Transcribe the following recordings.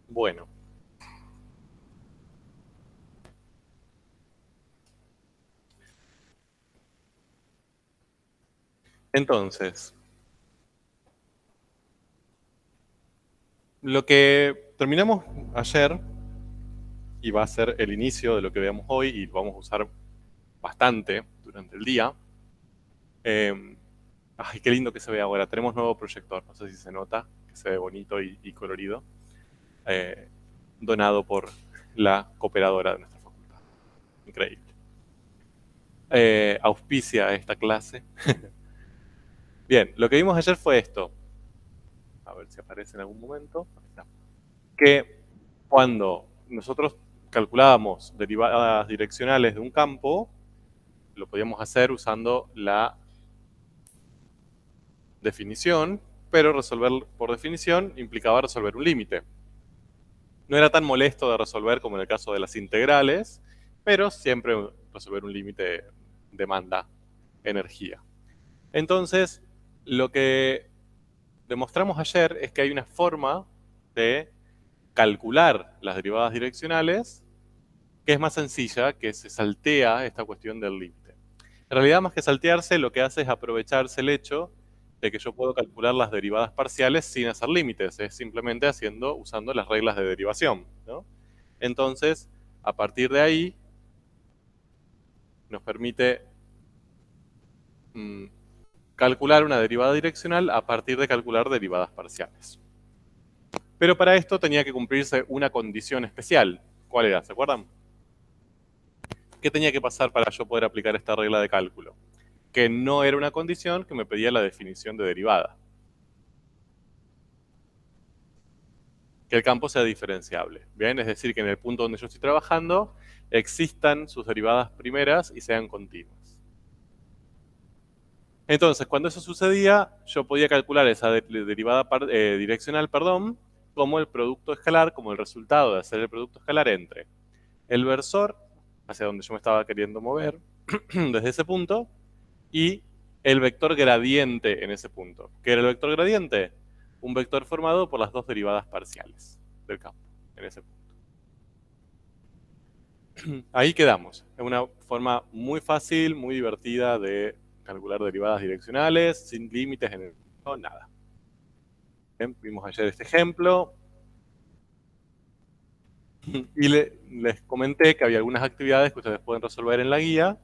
Bueno, entonces, lo que terminamos ayer, y va a ser el inicio de lo que veamos hoy, y lo vamos a usar bastante durante el día. Ay, qué lindo que se ve ahora. Tenemos nuevo proyector, no sé si se nota, que se ve bonito y colorido. eh, Donado por la cooperadora de nuestra facultad. Increíble. Auspicia esta clase. Bien, lo que vimos ayer fue esto. A ver si aparece en algún momento. Ahí está. Que cuando nosotros calculábamos derivadas direccionales de un campo, lo podíamos hacer usando la definición, pero resolver por definición implicaba resolver un límite. No era tan molesto de resolver como en el caso de las integrales, pero siempre resolver un límite demanda energía. Entonces, lo que demostramos ayer es que hay una forma de calcular las derivadas direccionales que es más sencilla, que se saltea esta cuestión del límite. En realidad, más que saltearse, lo que hace es aprovecharse el hecho de que yo puedo calcular las derivadas parciales sin hacer límites, es simplemente usando las reglas de derivación, ¿no? Entonces, a partir de ahí, nos permite calcular una derivada direccional a partir de calcular derivadas parciales. Pero para esto tenía que cumplirse una condición especial. ¿Cuál era? ¿Se acuerdan? ¿Qué tenía que pasar para yo poder aplicar esta regla de cálculo? Que no era una condición que me pedía la definición de derivada. Que el campo sea diferenciable. ¿Bien? Es decir, que en el punto donde yo estoy trabajando existan sus derivadas primeras y sean continuas. Entonces, cuando eso sucedía, yo podía calcular esa derivada direccional, como el producto escalar, como el resultado de hacer el producto escalar entre el versor, hacia donde yo me estaba queriendo mover, desde ese punto, y el vector gradiente en ese punto. ¿Qué era el vector gradiente? Un vector formado por las dos derivadas parciales del campo, en ese punto. Ahí quedamos. Es una forma muy fácil, muy divertida de calcular derivadas direccionales, sin límites en el no, nada. Bien, vimos ayer este ejemplo. Y les comenté que había algunas actividades que ustedes pueden resolver en la guía,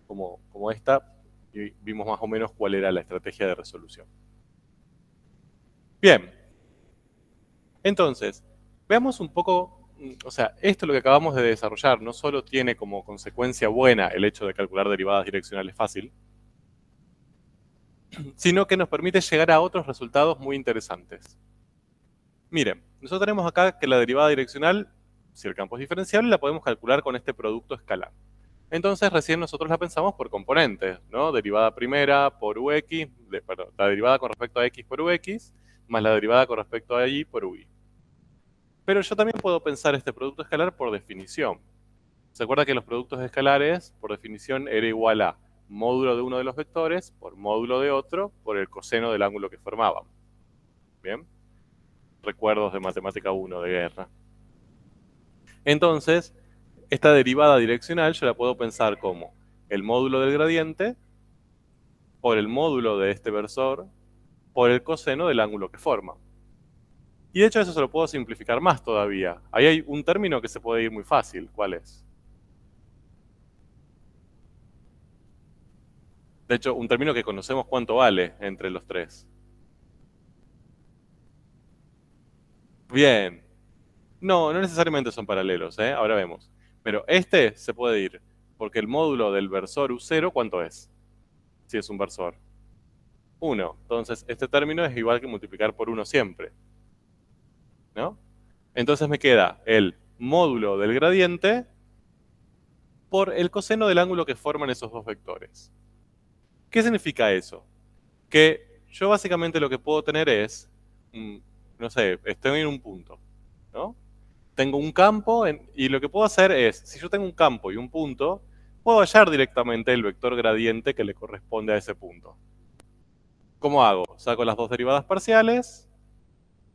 como esta, y vimos más o menos cuál era la estrategia de resolución. Bien, entonces, veamos un poco, o sea, esto lo que acabamos de desarrollar no solo tiene como consecuencia buena el hecho de calcular derivadas direccionales fácil, sino que nos permite llegar a otros resultados muy interesantes. Miren, nosotros tenemos acá que la derivada direccional, si el campo es diferenciable, la podemos calcular con este producto escalar. Entonces recién nosotros la pensamos por componentes, ¿no? Derivada primera por ux, perdón, la derivada con respecto a x por ux, más la derivada con respecto a y por uy. Pero yo también puedo pensar este producto escalar por definición. ¿Se acuerda que los productos escalares, por definición, era igual a módulo de uno de los vectores por módulo de otro por el coseno del ángulo que formaban? ¿Bien? Recuerdos de matemática 1 de guerra. Entonces, esta derivada direccional yo la puedo pensar como el módulo del gradiente por el módulo de este versor por el coseno del ángulo que forma. Y de hecho eso se lo puedo simplificar más todavía. Ahí hay un término que se puede ir muy fácil. ¿Cuál es? De hecho, un término que conocemos cuánto vale entre los tres. Bien. No, no necesariamente son paralelos, ¿eh? Ahora vemos. Pero este se puede ir, porque el módulo del versor U0, ¿cuánto es? Si es un versor. 1. Entonces, este término es igual que multiplicar por 1 siempre, ¿no? Entonces me queda el módulo del gradiente por el coseno del ángulo que forman esos dos vectores. ¿Qué significa eso? Que yo básicamente lo que puedo tener es, no sé, estoy en un punto, ¿no? Tengo un campo y lo que puedo hacer es, si yo tengo un campo y un punto, puedo hallar directamente el vector gradiente que le corresponde a ese punto. ¿Cómo hago? Saco las dos derivadas parciales,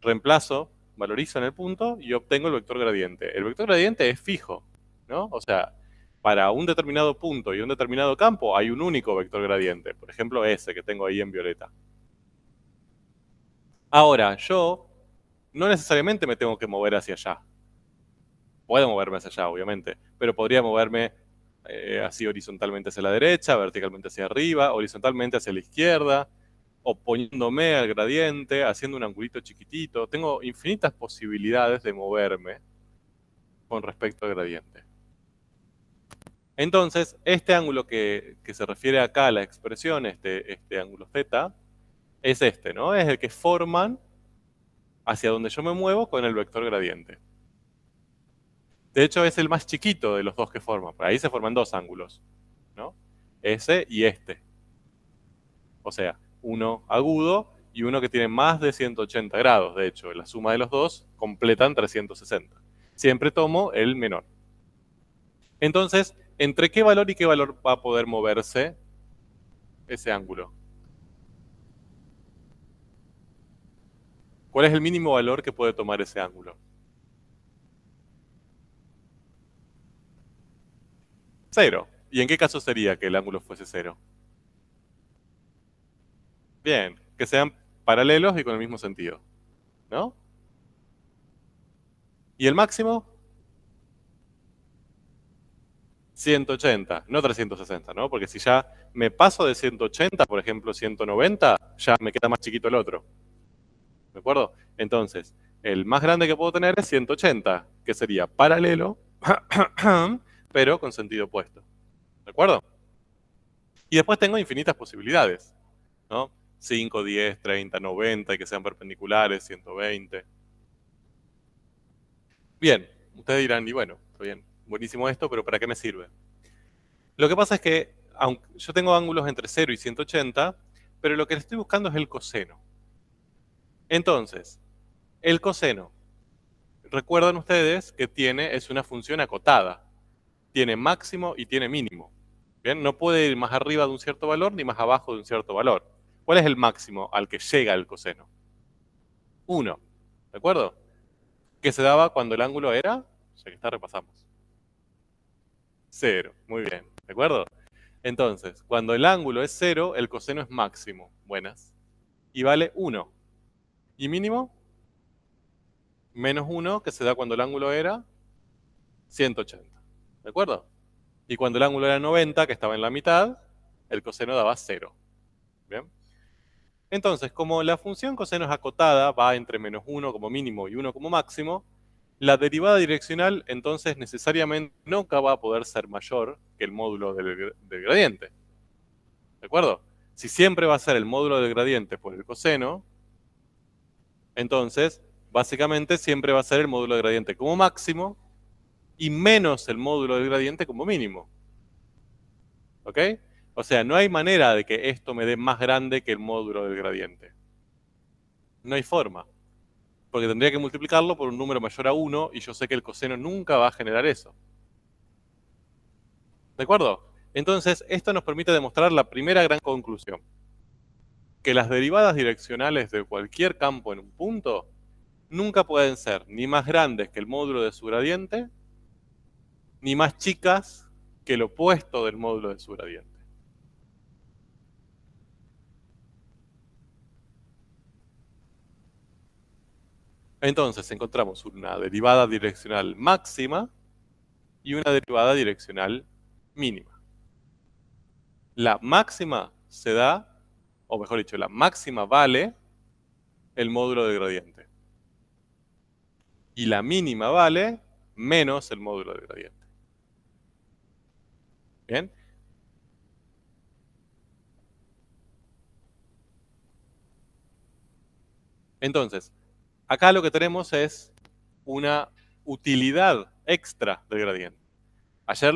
reemplazo valorizo en el punto y obtengo el vector gradiente. El vector gradiente es fijo, ¿no? O sea, para un determinado punto y un determinado campo hay un único vector gradiente. Por ejemplo, ese que tengo ahí en violeta. Ahora, yo no necesariamente me tengo que mover hacia allá. Puedo moverme hacia allá, obviamente, pero podría moverme así horizontalmente hacia la derecha, verticalmente hacia arriba, horizontalmente hacia la izquierda, oponiéndome al gradiente, haciendo un angulito chiquitito. Tengo infinitas posibilidades de moverme con respecto al gradiente. Entonces, este ángulo que se refiere acá a la expresión, este ángulo θ, es este, ¿no? Es el que forman hacia donde yo me muevo con el vector gradiente. De hecho, es el más chiquito de los dos que forman. Por ahí se forman dos ángulos, ¿no? Ese y este. O sea, uno agudo y uno que tiene más de 180 grados. De hecho, la suma de los dos completan 360. Siempre tomo el menor. Entonces, ¿entre qué valor y qué valor va a poder moverse ese ángulo? ¿Cuál es el mínimo valor que puede tomar ese ángulo? 0. ¿Y en qué caso sería que el ángulo fuese 0? Bien, que sean paralelos y con el mismo sentido, ¿no? ¿Y el máximo? 180, no 360, ¿no? Porque si ya me paso de 180, por ejemplo, 190, ya me queda más chiquito el otro. ¿De acuerdo? Entonces, el más grande que puedo tener es 180, que sería paralelo, pero con sentido opuesto. ¿De acuerdo? Y después tengo infinitas posibilidades, ¿no? 5, 10, 30, 90, y que sean perpendiculares, 120. Bien, ustedes dirán, y bueno, está bien, buenísimo esto, pero ¿para qué me sirve? Lo que pasa es que aunque yo tengo ángulos entre 0 y 180, pero lo que estoy buscando es el coseno. Entonces, el coseno, recuerdan ustedes que es una función acotada. Tiene máximo y tiene mínimo. ¿Bien? No puede ir más arriba de un cierto valor ni más abajo de un cierto valor. ¿Cuál es el máximo al que llega el coseno? 1. ¿De acuerdo? Que se daba cuando el ángulo era, ya que está, repasamos. 0. Muy bien. ¿De acuerdo? Entonces, cuando el ángulo es 0, el coseno es máximo. Buenas. Y vale 1. ¿Y mínimo? Menos 1, que se da cuando el ángulo era 180. ¿De acuerdo? Y cuando el ángulo era 90, que estaba en la mitad, el coseno daba 0. ¿Bien? Entonces, como la función coseno es acotada, va entre menos 1 como mínimo y 1 como máximo, la derivada direccional entonces necesariamente nunca va a poder ser mayor que el módulo del gradiente. ¿De acuerdo? Si siempre va a ser el módulo del gradiente por el coseno, entonces básicamente siempre va a ser el módulo del gradiente como máximo y menos el módulo del gradiente como mínimo. ¿Ok? O sea, no hay manera de que esto me dé más grande que el módulo del gradiente. No hay forma. Porque tendría que multiplicarlo por un número mayor a 1 y yo sé que el coseno nunca va a generar eso. ¿De acuerdo? Entonces, esto nos permite demostrar la primera gran conclusión. Que las derivadas direccionales de cualquier campo en un punto nunca pueden ser ni más grandes que el módulo de su gradiente, ni más chicas que el opuesto del módulo de su gradiente. Entonces encontramos una derivada direccional máxima y una derivada direccional mínima. La máxima se da, o mejor dicho, la máxima vale el módulo del gradiente. Y la mínima vale menos el módulo del gradiente. ¿Bien? Entonces, acá lo que tenemos es una utilidad extra del gradiente. Ayer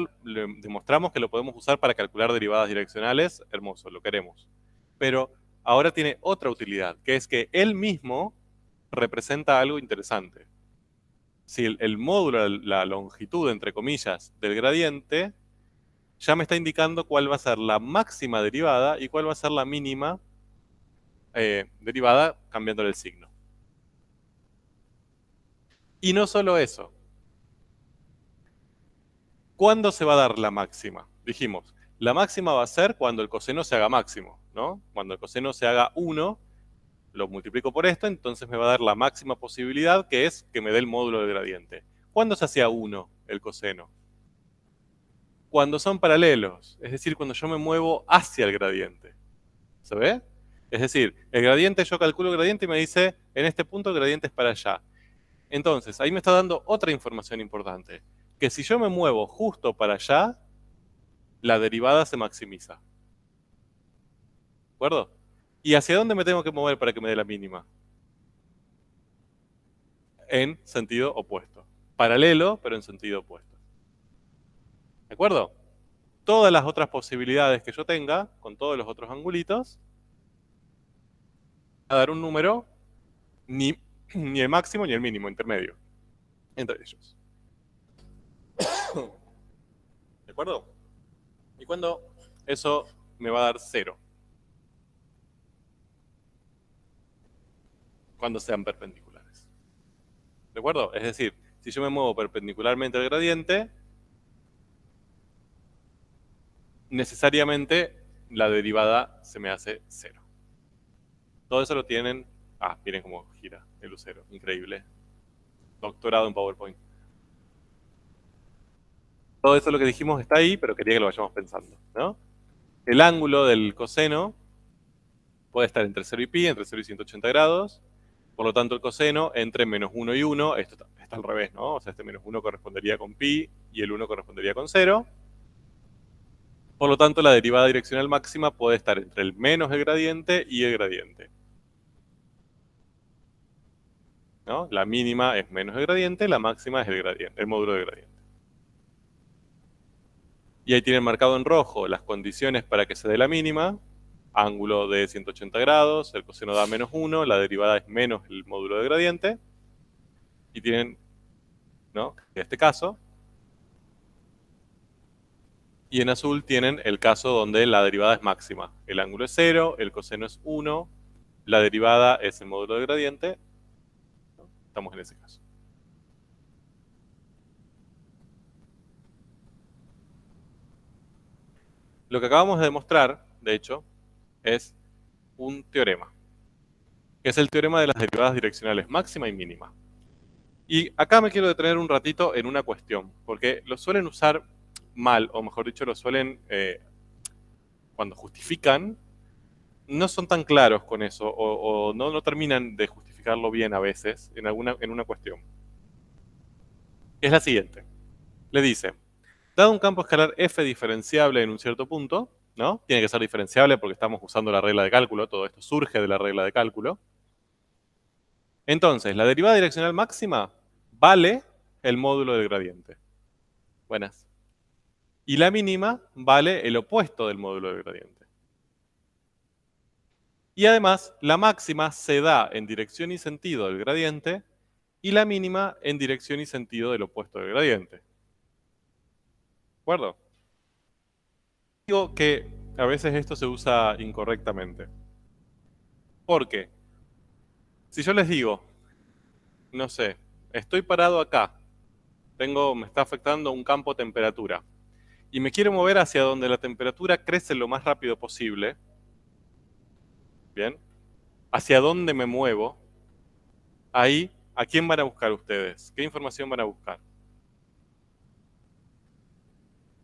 demostramos que lo podemos usar para calcular derivadas direccionales, hermoso, lo queremos. Pero ahora tiene otra utilidad, que es que él mismo representa algo interesante. Si el módulo, la longitud, entre comillas, del gradiente, ya me está indicando cuál va a ser la máxima derivada y cuál va a ser la mínima derivada cambiándole el signo. Y no solo eso. ¿Cuándo se va a dar la máxima? Dijimos, la máxima va a ser cuando el coseno se haga máximo, ¿no? Cuando el coseno se haga 1, lo multiplico por esto, entonces me va a dar la máxima posibilidad, que es que me dé el módulo del gradiente. ¿Cuándo se hacía 1 el coseno? Cuando son paralelos, es decir, cuando yo me muevo hacia el gradiente. ¿Se ve? Es decir, el gradiente, yo calculo el gradiente y me dice, en este punto el gradiente es para allá. Entonces, ahí me está dando otra información importante, que si yo me muevo justo para allá, la derivada se maximiza. ¿De acuerdo? ¿Y hacia dónde me tengo que mover para que me dé la mínima? En sentido opuesto. Paralelo, pero en sentido opuesto. ¿De acuerdo? Todas las otras posibilidades que yo tenga, con todos los otros angulitos, a dar un número ni el máximo ni el mínimo, intermedio, entre ellos. ¿De acuerdo? Y cuando eso me va a dar 0. Cuando sean perpendiculares. ¿De acuerdo? Es decir, si yo me muevo perpendicularmente al gradiente, necesariamente la derivada se me hace 0. Todo eso lo tienen... Ah, miren cómo gira el lucero. Increíble. Doctorado en PowerPoint. Todo eso lo que dijimos está ahí, pero quería que lo vayamos pensando, ¿no? El ángulo del coseno puede estar entre 0 y pi, entre 0 y 180 grados. Por lo tanto, el coseno entre menos 1 y 1, esto está al revés, ¿no? O sea, este menos 1 correspondería con pi y el 1 correspondería con 0. Por lo tanto, la derivada direccional máxima puede estar entre el menos el gradiente y el gradiente, ¿no? La mínima es menos el gradiente, la máxima es el gradiente, el módulo del gradiente. Y ahí tienen marcado en rojo las condiciones para que se dé la mínima. Ángulo de 180 grados, el coseno da menos 1, la derivada es menos el módulo del gradiente. Y tienen, ¿no? En este caso. Y en azul tienen el caso donde la derivada es máxima. El ángulo es 0, el coseno es 1, la derivada es el módulo del gradiente. ¿No? Estamos en ese caso. Lo que acabamos de demostrar, de hecho, es un teorema, que es el teorema de las derivadas direccionales máxima y mínima. Y acá me quiero detener un ratito en una cuestión, porque lo suelen usar mal, o mejor dicho, lo suelen, cuando justifican, no son tan claros con eso, o no terminan de justificarlo bien a veces en una cuestión. Es la siguiente. Le dice, dado un campo escalar f diferenciable en un cierto punto, ¿no? Tiene que ser diferenciable porque estamos usando la regla de cálculo, todo esto surge de la regla de cálculo. Entonces, la derivada direccional máxima vale el módulo del gradiente. Buenas. Y la mínima vale el opuesto del módulo del gradiente. Y además, la máxima se da en dirección y sentido del gradiente y la mínima en dirección y sentido del opuesto del gradiente. ¿De acuerdo? Digo que a veces esto se usa incorrectamente. ¿Por qué? Si yo les digo, no sé, estoy parado acá, me está afectando un campo temperatura, y me quiero mover hacia donde la temperatura crece lo más rápido posible, ¿bien? ¿Hacia dónde me muevo? Ahí, ¿a quién van a buscar ustedes? ¿Qué información van a buscar?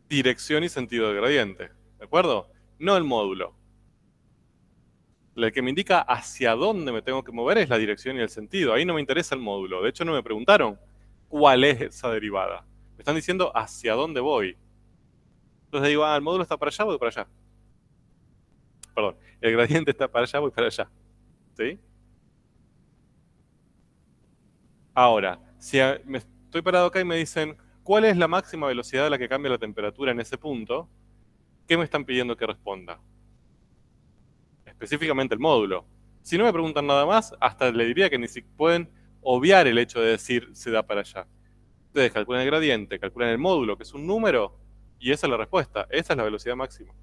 Dirección y sentido del gradiente, ¿de acuerdo? No el módulo. El que me indica hacia dónde me tengo que mover es la dirección y el sentido. Ahí no me interesa el módulo. De hecho, no me preguntaron cuál es esa derivada. Me están diciendo hacia dónde voy. Entonces digo, el módulo está para allá, voy para allá. Perdón, el gradiente está para allá, voy para allá. ¿Sí? Ahora, si me estoy parado acá y me dicen, ¿cuál es la máxima velocidad a la que cambia la temperatura en ese punto? ¿Qué me están pidiendo que responda? Específicamente el módulo. Si no me preguntan nada más, hasta le diría que ni si pueden obviar el hecho de decir se da para allá. Ustedes calculan el gradiente, calculan el módulo, que es un número, y esa es la respuesta. Esa es la velocidad máxima.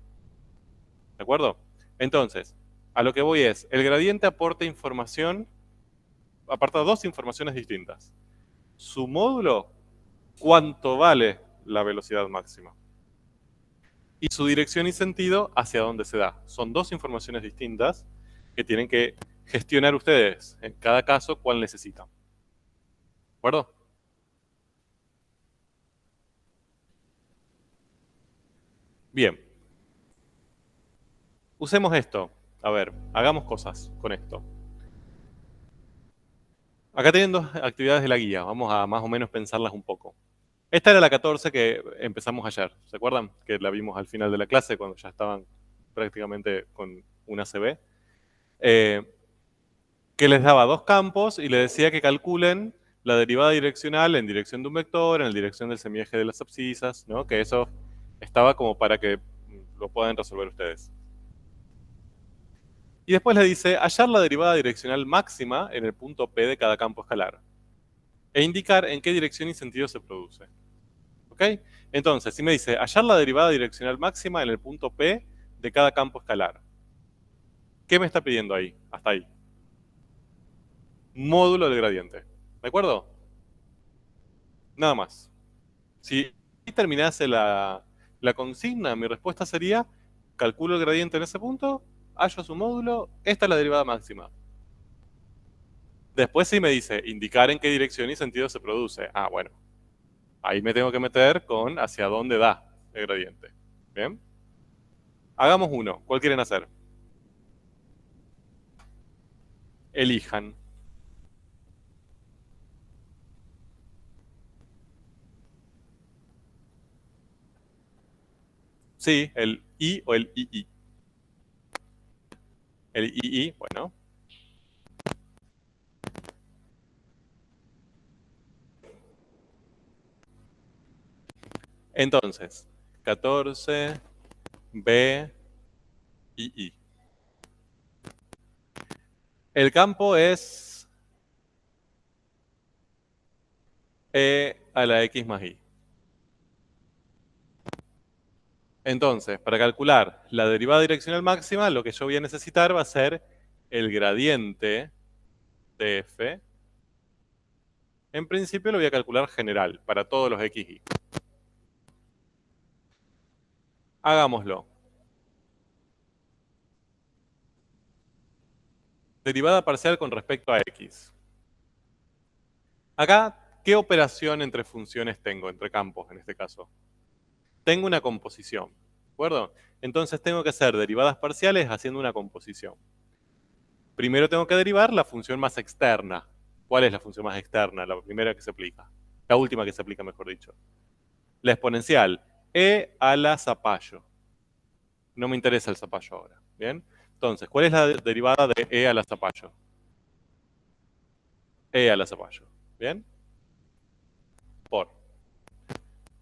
¿De acuerdo? Entonces, a lo que voy es, el gradiente aporta información, aparta dos informaciones distintas. su módulo, cuánto vale la velocidad máxima. Y su dirección y sentido, hacia dónde se da. Son dos informaciones distintas que tienen que gestionar ustedes en cada caso cuál necesitan. ¿De acuerdo? Bien. Usemos esto. A ver, hagamos cosas con esto. Acá tienen dos actividades de la guía. Vamos a más o menos pensarlas un poco. Esta era la 14 que empezamos ayer. ¿Se acuerdan? Que la vimos al final de la clase cuando ya estaban prácticamente con una CB. Que les daba dos campos y les decía que calculen la derivada direccional en dirección de un vector, en la dirección del semieje de las abscisas, ¿no? Que eso estaba como para que lo puedan resolver ustedes. Y después le dice hallar la derivada direccional máxima en el punto P de cada campo escalar e indicar en qué dirección y sentido se produce. ¿Ok? Entonces, si me dice hallar la derivada direccional máxima en el punto P de cada campo escalar, ¿qué me está pidiendo ahí? Hasta ahí. Módulo del gradiente. ¿De acuerdo? Nada más. Si terminase la consigna, mi respuesta sería, calculo el gradiente en ese punto, hallo su módulo, esta es la derivada máxima. Después sí me dice, indicar en qué dirección y sentido se produce. Ah, bueno, ahí me tengo que meter con hacia dónde da el gradiente. ¿Bien? Hagamos uno. ¿Cuál quieren hacer? Elijan. Sí, el I o el II. El II, bueno. Entonces, 14, B, II. El campo es E a la X más I. Entonces, para calcular la derivada direccional máxima, lo que yo voy a necesitar va a ser el gradiente de f. En principio lo voy a calcular general, para todos los x y. Hagámoslo. Derivada parcial con respecto a x. Acá, ¿qué operación entre funciones tengo, entre campos en este caso? Tengo una composición, ¿de acuerdo? Entonces tengo que hacer derivadas parciales haciendo una composición. Primero tengo que derivar la función más externa. ¿Cuál es la función más externa? La primera que se aplica. La última que se aplica, mejor dicho. La exponencial, e a la zapallo. No me interesa el zapallo ahora. ¿Bien? Entonces, ¿cuál es la derivada de e a la zapallo? E a la zapallo. ¿Bien? Por.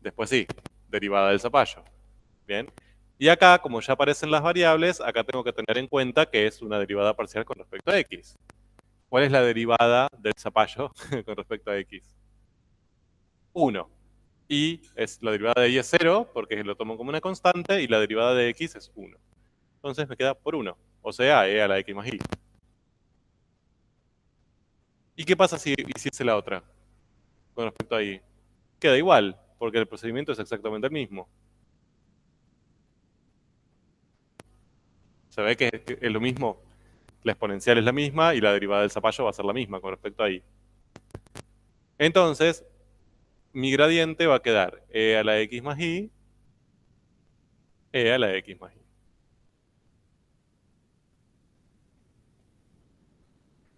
Después sí, derivada del zapallo. ¿Bien? Y acá, como ya aparecen las variables, acá tengo que tener en cuenta que es una derivada parcial con respecto a x. ¿Cuál es la derivada del zapallo con respecto a x? 1. Y es la derivada de y es 0, porque lo tomo como una constante, y la derivada de x es 1. Entonces me queda por 1, o sea, e a la x más y. ¿Y qué pasa si hiciese la otra con respecto a y? Queda igual, porque el procedimiento es exactamente el mismo. Se ve que es lo mismo, la exponencial es la misma y la derivada del zapallo va a ser la misma con respecto a y. Entonces, mi gradiente va a quedar e a la x más y, e a la x más y.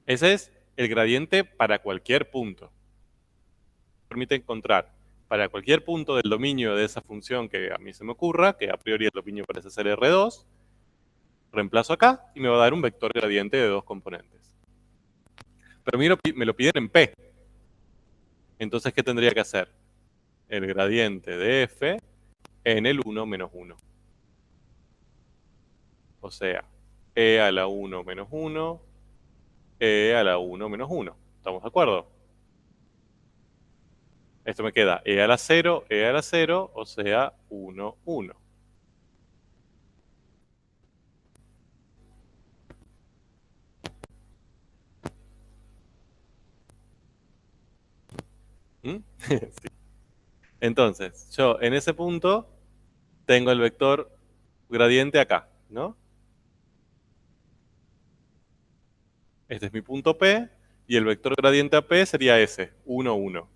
Ese es el gradiente para cualquier punto. Permite encontrar para cualquier punto del dominio de esa función que a mí se me ocurra, que a priori el dominio parece ser R2, reemplazo acá y me va a dar un vector gradiente de dos componentes. Pero me lo piden en P. Entonces, ¿qué tendría que hacer? El gradiente de f en el 1 menos 1. O sea, e a la 1 menos 1, e a la 1 menos 1. ¿Estamos de acuerdo? Esto me queda e a la 0, e a la 0, o sea, 1, 1. ¿Mm? Sí. Entonces, yo en ese punto tengo el vector gradiente acá, ¿no? Este es mi punto P y el vector gradiente a P sería ese, 1, 1.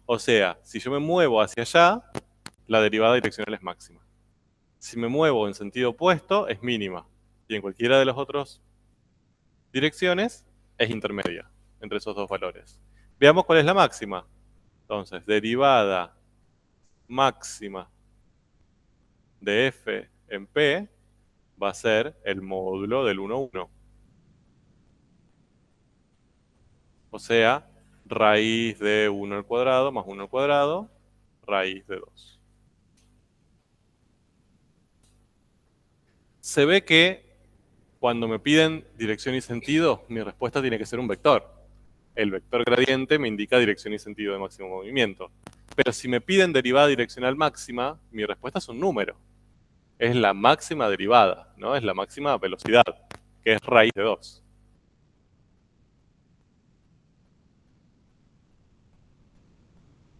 O sea, si yo me muevo hacia allá, la derivada direccional es máxima. Si me muevo en sentido opuesto, es mínima. Y en cualquiera de las otras direcciones, es intermedia entre esos dos valores. Veamos cuál es la máxima. Entonces, derivada máxima de f en p va a ser el módulo del 1, 1. O sea, raíz de 1 al cuadrado más 1 al cuadrado, raíz de 2. Se ve que cuando me piden dirección y sentido, mi respuesta tiene que ser un vector. El vector gradiente me indica dirección y sentido de máximo movimiento. Pero si me piden derivada direccional máxima, mi respuesta es un número. Es la máxima derivada, ¿no? Es la máxima velocidad, que es raíz de 2.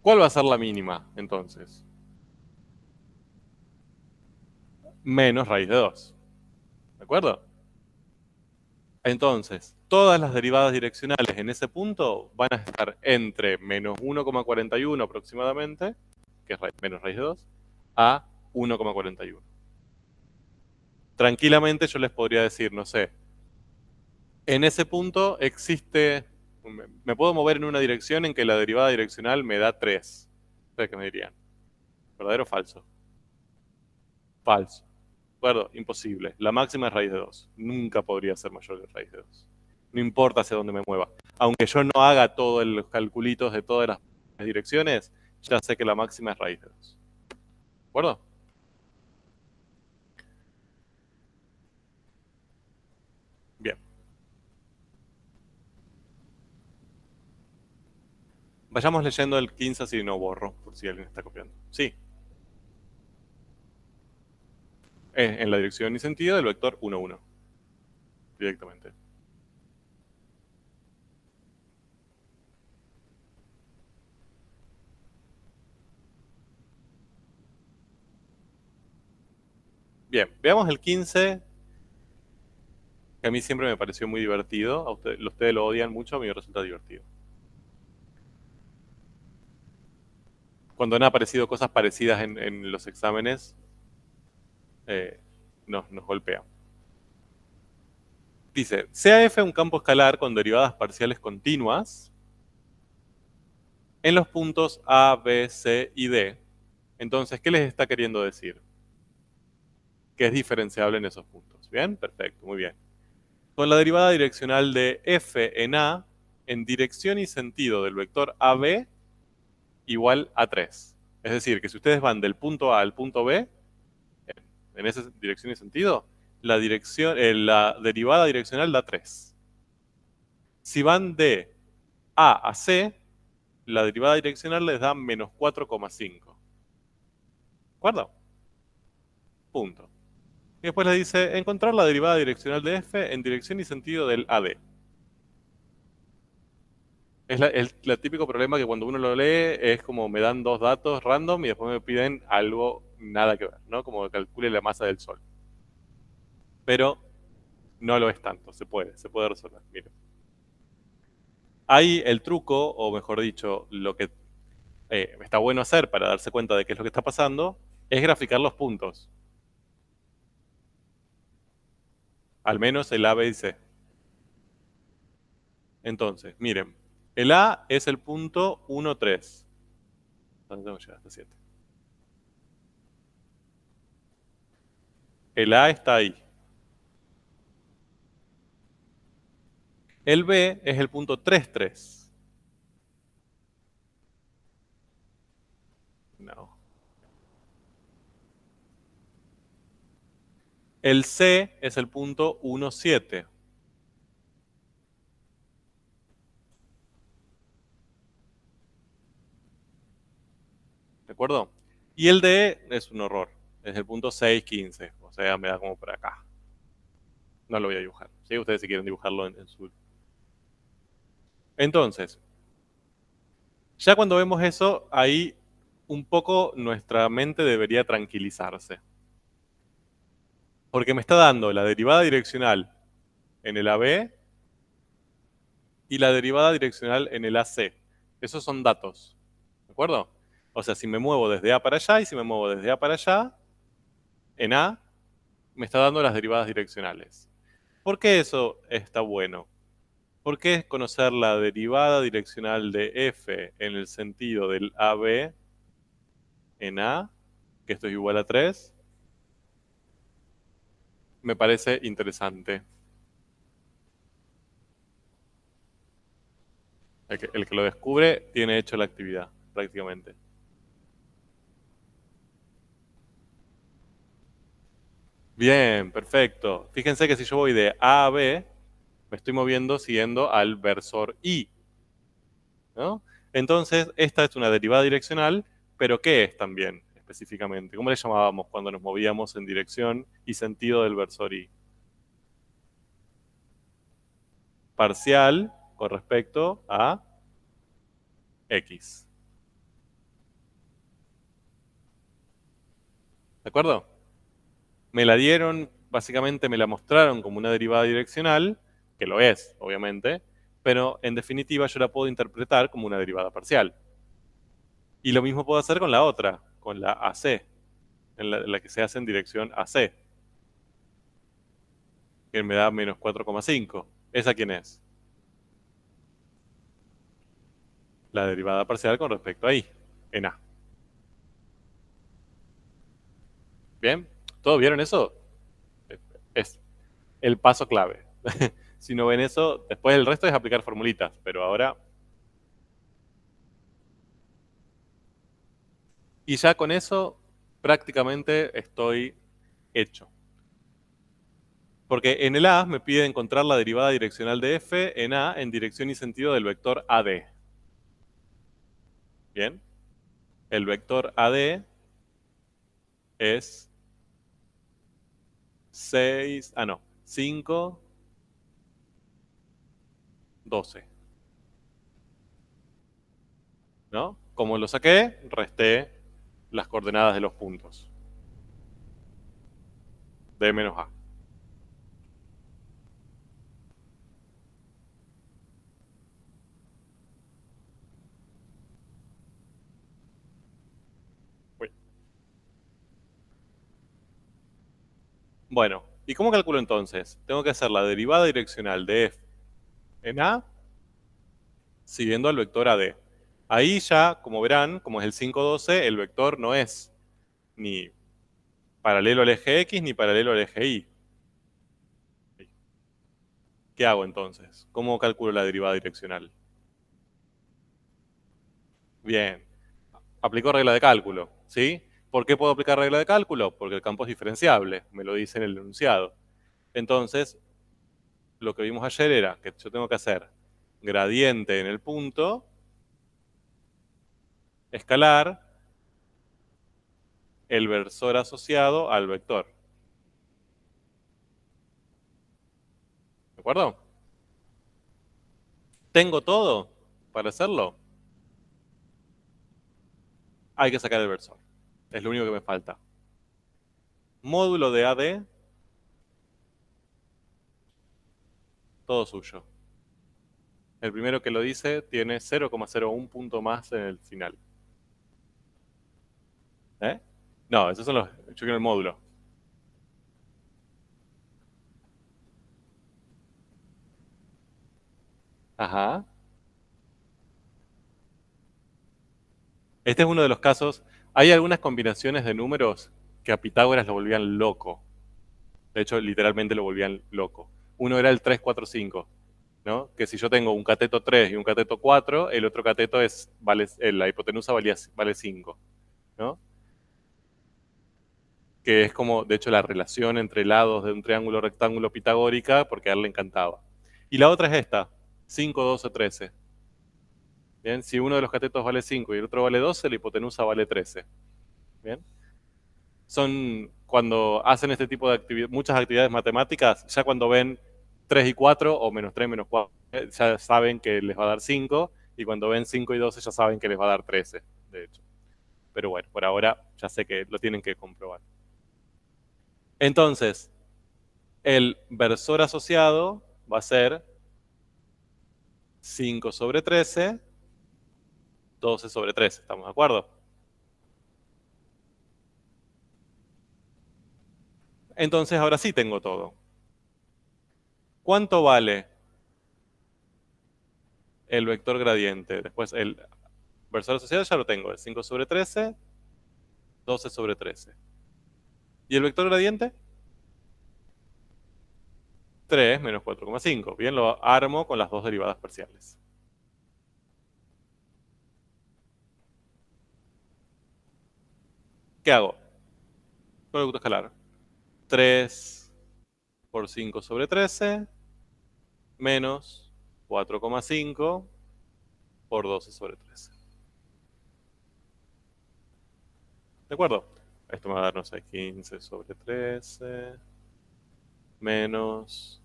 ¿Cuál va a ser la mínima, entonces? Menos raíz de 2. ¿De acuerdo? Entonces, todas las derivadas direccionales en ese punto van a estar entre menos 1,41 aproximadamente, que es menos raíz de 2, a 1,41. Tranquilamente yo les podría decir, no sé, en ese punto existe, me puedo mover en una dirección en que la derivada direccional me da 3. ¿Ustedes qué me dirían? ¿Verdadero o falso? Falso. ¿De acuerdo? Imposible. La máxima es raíz de 2. Nunca podría ser mayor que raíz de 2. No importa hacia dónde me mueva. Aunque yo no haga todos los calculitos de todas las direcciones, ya sé que la máxima es raíz de 2. ¿De acuerdo? Bien. Vayamos leyendo el 15 así no borro, por si alguien está copiando. Sí. En la dirección y sentido del vector 1, 1. Directamente. Bien, veamos el 15, que a mí siempre me pareció muy divertido. A ustedes lo odian mucho, a mí me resulta divertido. Cuando han aparecido cosas parecidas en los exámenes, eh, nos golpea. Dice, sea F un campo escalar con derivadas parciales continuas en los puntos A, B, C y D. Entonces, ¿qué les está queriendo decir? Que es diferenciable en esos puntos. ¿Bien? Perfecto, muy bien. Con la derivada direccional de F en A, en dirección y sentido del vector AB igual a 3. Es decir, que si ustedes van del punto A al punto B, en esa dirección y sentido, la derivada direccional da 3. Si van de A a C, la derivada direccional les da menos 4,5. ¿De acuerdo? Punto. Y después le dice, encontrar la derivada direccional de F en dirección y sentido del AD. Es el típico problema que cuando uno lo lee es como me dan dos datos random y después me piden algo nada que ver, ¿no? Como que calcule la masa del Sol. Pero no lo es tanto, se puede resolver. Miren. Ahí el truco, o mejor dicho, lo que está bueno hacer para darse cuenta de qué es lo que está pasando, es graficar los puntos. Al menos el A, B y C. Entonces, miren, el A es el punto 1, 3. ¿Dónde tengo que llegar? Hasta 7. El A está ahí. El B es el punto 3, 3. No. El C es el punto 1, 7. ¿De acuerdo? Y el D es un horror. Es el punto 6, 15. O sea, me da como por acá. No lo voy a dibujar. ¿Sí? Ustedes si quieren dibujarlo en su... Entonces, Ya cuando vemos eso, ahí un poco nuestra mente debería tranquilizarse. Porque me está dando la derivada direccional en el AB y la derivada direccional en el AC. Esos son datos. ¿De acuerdo? O sea, si me muevo desde A para allá y si me muevo desde A para allá, en A, me está dando las derivadas direccionales. ¿Por qué eso está bueno? ¿Por qué conocer la derivada direccional de f en el sentido del AB en A, que esto es igual a 3, me parece interesante? El que lo descubre tiene hecho la actividad, prácticamente. Bien, perfecto. Fíjense que si yo voy de A a B, me estoy moviendo siguiendo al versor I, ¿no? Entonces, esta es una derivada direccional, pero ¿qué es también específicamente? ¿Cómo le llamábamos cuando nos movíamos en dirección y sentido del versor I? Parcial con respecto a X. ¿De acuerdo? Me la dieron, básicamente me la mostraron como una derivada direccional, que lo es, obviamente, pero en definitiva yo la puedo interpretar como una derivada parcial. Y lo mismo puedo hacer con la otra, con la AC, en la que se hace en dirección AC, que me da menos 4,5. ¿Esa quién es? La derivada parcial con respecto a I, en A. ¿Bien? ¿Todos vieron eso? Es el paso clave. Si no ven eso, después el resto es aplicar formulitas, pero ahora... Y ya con eso prácticamente estoy hecho. Porque en el A me pide encontrar la derivada direccional de f en A en dirección y sentido del vector AD. ¿Bien? El vector AD es 6, no, 5, 12. ¿No? Como lo saqué, resté las coordenadas de los puntos. D menos A. Uy. Bueno, ¿y cómo calculo entonces? Tengo que hacer la derivada direccional de f en A siguiendo al vector AD. Ahí ya, como verán, como es el 5, 12, el vector no es ni paralelo al eje X ni paralelo al eje Y. ¿Qué hago entonces? ¿Cómo calculo la derivada direccional? Bien, aplico regla de cálculo, ¿sí? ¿Por qué puedo aplicar regla de cálculo? Porque el campo es diferenciable, me lo dice en el enunciado. Entonces, lo que vimos ayer era que yo tengo que hacer gradiente en el punto, escalar el versor asociado al vector. ¿De acuerdo? ¿Tengo todo para hacerlo? Hay que sacar el versor. Es lo único que me falta. Módulo de AD, todo suyo. El primero que lo dice tiene 0,01 punto más en el final. ¿Eh? No, esos son los... Yo quiero el módulo. Ajá. Este es uno de los casos. Hay algunas combinaciones de números que a Pitágoras lo volvían loco. De hecho, literalmente lo volvían loco. Uno era el 3, 4, 5, ¿no? Que si yo tengo un cateto 3 y un cateto 4, el otro cateto la hipotenusa vale 5, ¿no? Que es como, de hecho, la relación entre lados de un triángulo rectángulo pitagórica, porque a él le encantaba. Y la otra es esta, 5, 12, 13. Bien, si uno de los catetos vale 5 y el otro vale 12, la hipotenusa vale 13. Bien. Son cuando hacen este tipo de muchas actividades matemáticas, ya cuando ven 3 y 4 o -3, -4, ya saben que les va a dar 5 y cuando ven 5 y 12 ya saben que les va a dar 13, de hecho. Pero bueno, por ahora ya sé que lo tienen que comprobar. Entonces, el versor asociado va a ser 5 sobre 13, 12 sobre 13, ¿estamos de acuerdo? Entonces ahora sí tengo todo. ¿Cuánto vale el vector gradiente? Después el versor asociado ya lo tengo, es 5 sobre 13, 12 sobre 13. ¿Y el vector gradiente? 3 menos 4,5. Bien, lo armo con las dos derivadas parciales. ¿Qué hago? Producto escalar. 3 por 5 sobre 13 menos 4,5 por 12 sobre 13. ¿De acuerdo? Esto me va a dar, no sé, 15 sobre 13 menos,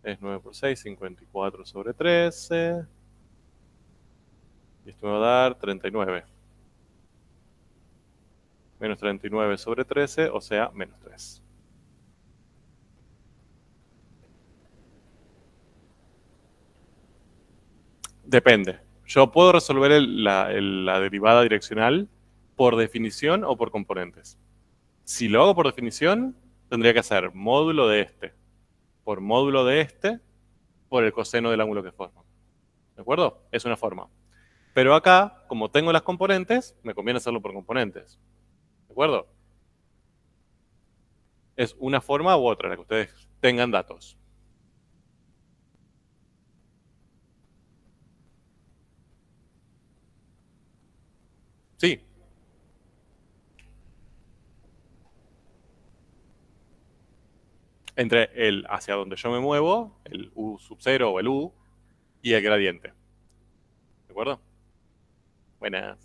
es 9 por 6, 54 sobre 13. Y esto me va a dar 39. Menos 39 sobre 13, o sea, menos 3. Depende. Yo puedo resolver la derivada direccional por definición o por componentes. Si lo hago por definición, tendría que hacer módulo de este por módulo de este por el coseno del ángulo que forma. ¿De acuerdo? Es una forma. Pero acá, como tengo las componentes, me conviene hacerlo por componentes. ¿De acuerdo? Es una forma u otra, la que ustedes tengan datos. Sí. Entre el hacia donde yo me muevo, el U sub 0 o el U, y el gradiente. ¿De acuerdo? Buenas.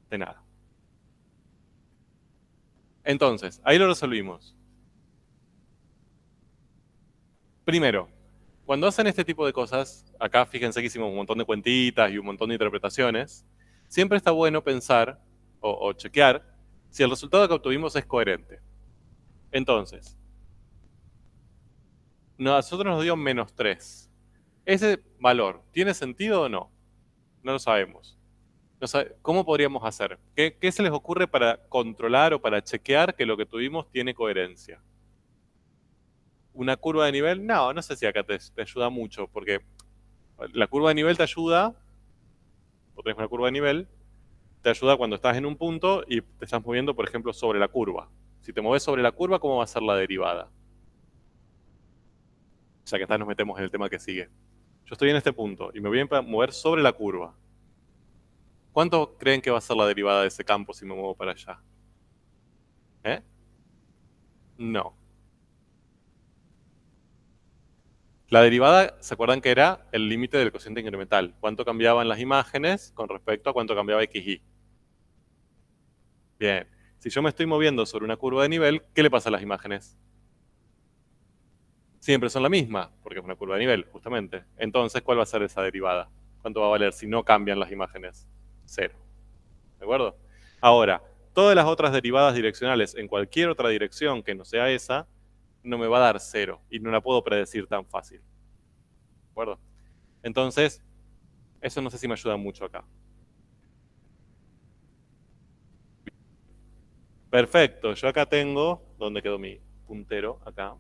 De nada. Entonces, ahí lo resolvimos. Primero, cuando hacen este tipo de cosas, acá fíjense que hicimos un montón de cuentitas y un montón de interpretaciones, siempre está bueno pensar o chequear si el resultado que obtuvimos es coherente. Entonces, nosotros nos dio menos 3. ¿Ese valor tiene sentido o no? No lo sabemos. ¿Cómo podríamos hacer? ¿Qué se les ocurre para controlar o para chequear que lo que tuvimos tiene coherencia? ¿Una curva de nivel? No, no sé si acá te ayuda mucho, porque la curva de nivel te ayuda, o tenés una curva de nivel, te ayuda cuando estás en un punto y te estás moviendo, por ejemplo, sobre la curva. Si te mueves sobre la curva, ¿cómo va a ser la derivada? Ya que acá nos metemos en el tema que sigue. Yo estoy en este punto y me voy a mover sobre la curva. ¿Cuánto creen que va a ser la derivada de ese campo si me muevo para allá? ¿Eh? No. La derivada, ¿se acuerdan que era el límite del cociente incremental? ¿Cuánto cambiaban las imágenes con respecto a cuánto cambiaba XY? Bien. Si yo me estoy moviendo sobre una curva de nivel, ¿qué le pasa a las imágenes? Siempre son la misma, porque es una curva de nivel, justamente. Entonces, ¿cuál va a ser esa derivada? ¿Cuánto va a valer si no cambian las imágenes? Cero. ¿De acuerdo? Ahora, todas las otras derivadas direccionales en cualquier otra dirección que no sea esa, no me va a dar cero y no la puedo predecir tan fácil. ¿De acuerdo? Entonces, eso no sé si me ayuda mucho acá. Perfecto, yo acá tengo, ¿dónde quedó mi puntero? Acá.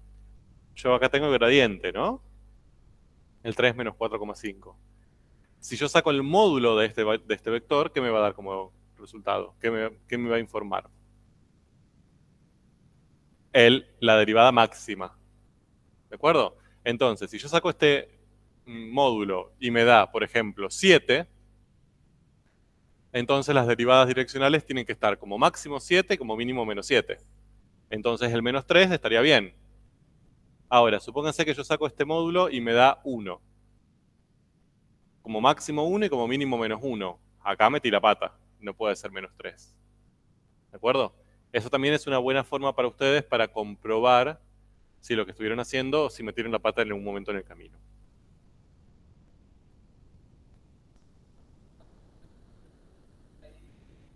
Yo acá tengo el gradiente, ¿no? El 3 menos 4,5. Si yo saco el módulo de este vector, ¿qué me va a dar como resultado? ¿Qué me va a informar? La derivada máxima. ¿De acuerdo? Entonces, si yo saco este módulo y me da, por ejemplo, 7, entonces las derivadas direccionales tienen que estar como máximo 7 y como mínimo menos 7. Entonces el menos 3 estaría bien. Ahora, supónganse que yo saco este módulo y me da 1. Como máximo 1 y como mínimo menos 1. Acá metí la pata. No puede ser menos 3. ¿De acuerdo? Eso también es una buena forma para ustedes para comprobar si lo que estuvieron haciendo o si metieron la pata en algún momento en el camino.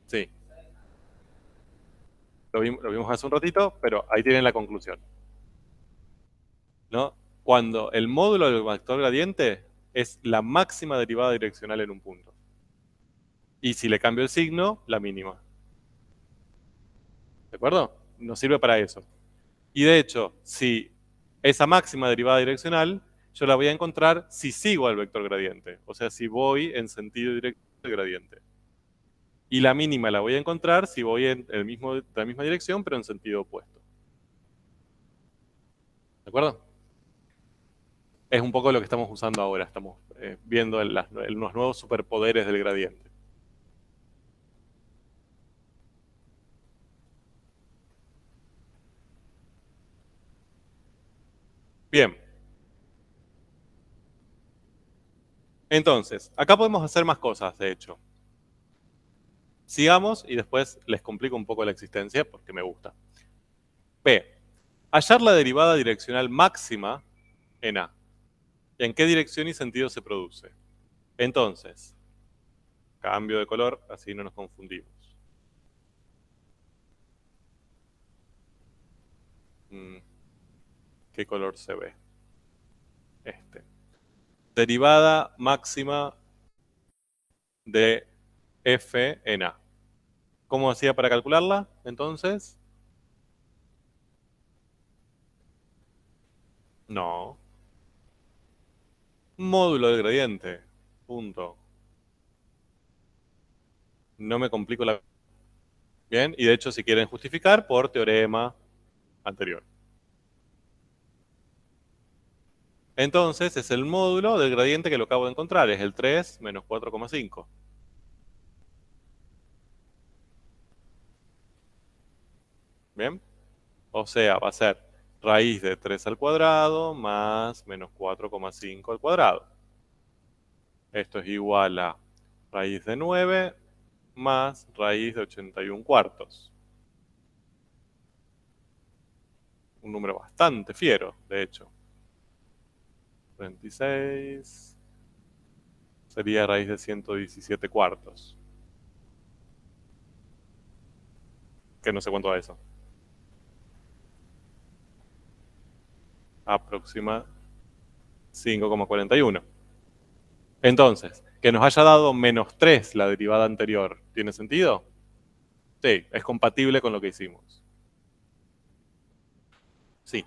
Sí, lo vimos hace un ratito, pero ahí tienen la conclusión, ¿no? Cuando el módulo del vector gradiente es la máxima derivada direccional en un punto. Y si le cambio el signo, la mínima. ¿De acuerdo? Nos sirve para eso. Y de hecho, si esa máxima derivada direccional, yo la voy a encontrar si sigo al vector gradiente. O sea, si voy en sentido directo del gradiente. Y la mínima la voy a encontrar si voy en la misma dirección, pero en sentido opuesto. ¿De acuerdo? Es un poco lo que estamos usando ahora. Estamos viendo los nuevos superpoderes del gradiente. Bien. Entonces, acá podemos hacer más cosas, de hecho. Sigamos y después les complico un poco la existencia porque me gusta. P. Hallar la derivada direccional máxima en A. ¿En qué dirección y sentido se produce? Entonces, cambio de color, así no nos confundimos. Mm, ¿Qué color se ve? Este. Derivada máxima de F en A. ¿Cómo hacía para calcularla? Entonces, no. Módulo del gradiente. Punto. No me complico la... Bien, y de hecho si quieren justificar por teorema anterior. Entonces es el módulo del gradiente que lo acabo de encontrar, es el 3 menos 4,5. Bien, o sea, va a ser raíz de 3 al cuadrado más menos 4,5 al cuadrado. Esto es igual a raíz de 9 más raíz de 81 cuartos. Un número bastante fiero, de hecho. 26 sería raíz de 117 cuartos. Que no sé cuánto da eso. Aproxima 5,41. Entonces, que nos haya dado menos 3 la derivada anterior, ¿tiene sentido? Sí, es compatible con lo que hicimos. Sí.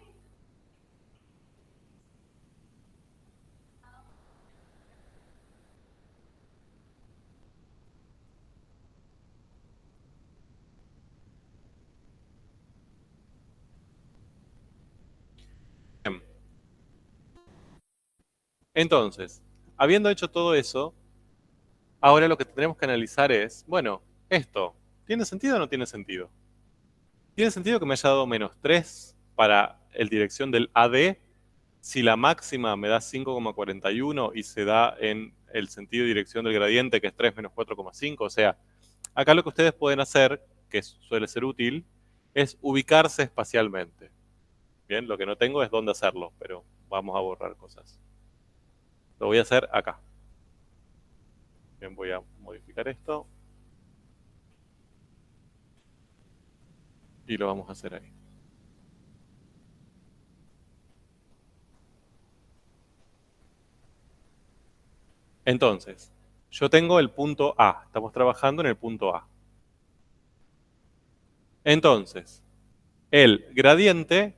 Bien. Entonces, habiendo hecho todo eso, ahora lo que tendremos que analizar es, bueno, esto, ¿tiene sentido o no tiene sentido? ¿Tiene sentido que me haya dado menos 3 para el dirección del AD si la máxima me da 5,41 y se da en el sentido y dirección del gradiente que es 3 menos 4,5? O sea, acá lo que ustedes pueden hacer, que suele ser útil, es ubicarse espacialmente. Bien, lo que no tengo es dónde hacerlo, pero vamos a borrar cosas. Lo voy a hacer acá. Bien, voy a modificar esto y lo vamos a hacer ahí. Entonces, yo tengo el punto A. Estamos trabajando en el punto A. Entonces, el gradiente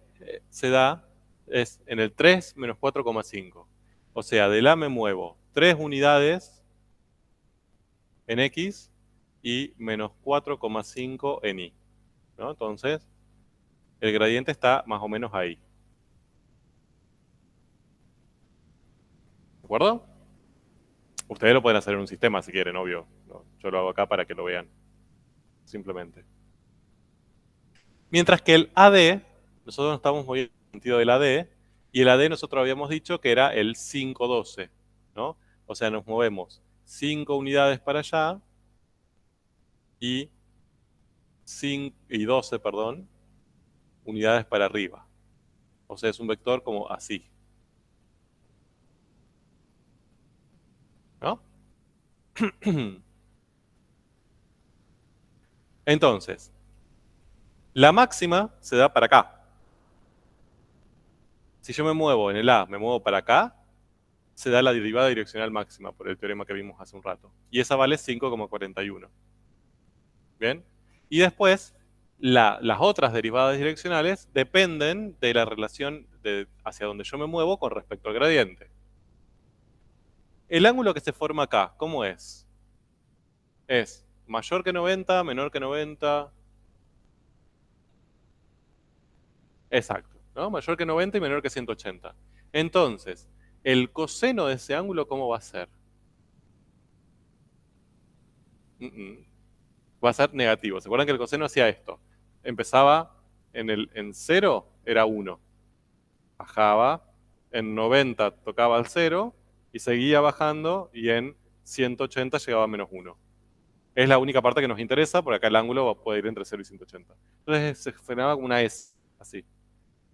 se da es en el 3 menos 4,5. O sea, del A me muevo 3 unidades en X y menos 4,5 en Y, ¿no? Entonces, el gradiente está más o menos ahí. ¿De acuerdo? Ustedes lo pueden hacer en un sistema si quieren, obvio. ¿No? Yo lo hago acá para que lo vean, simplemente. Mientras que el AD, nosotros nos estamos moviendo en el sentido del AD, y el AD nosotros habíamos dicho que era el 5,12, ¿no? O sea, nos movemos 5 unidades para allá y, 12, perdón, unidades para arriba. O sea, es un vector como así, ¿no? Entonces, la máxima se da para acá. Si yo me muevo en el A, me muevo para acá, se da la derivada direccional máxima por el teorema que vimos hace un rato. Y esa vale 5,41. ¿Bien? Y después, las otras derivadas direccionales dependen de la relación hacia donde yo me muevo con respecto al gradiente. El ángulo que se forma acá, ¿cómo es? Es mayor que 90, menor que 90. Exacto, ¿no? Mayor que 90 y menor que 180. Entonces, el coseno de ese ángulo, ¿cómo va a ser? Mm, mm. Va a ser negativo. ¿Se acuerdan que el coseno hacía esto? Empezaba en 0, era 1. Bajaba, en 90 tocaba al 0 y seguía bajando y en 180 llegaba a menos 1. Es la única parte que nos interesa, porque acá el ángulo puede ir entre 0 y 180. Entonces se generaba como una S, así.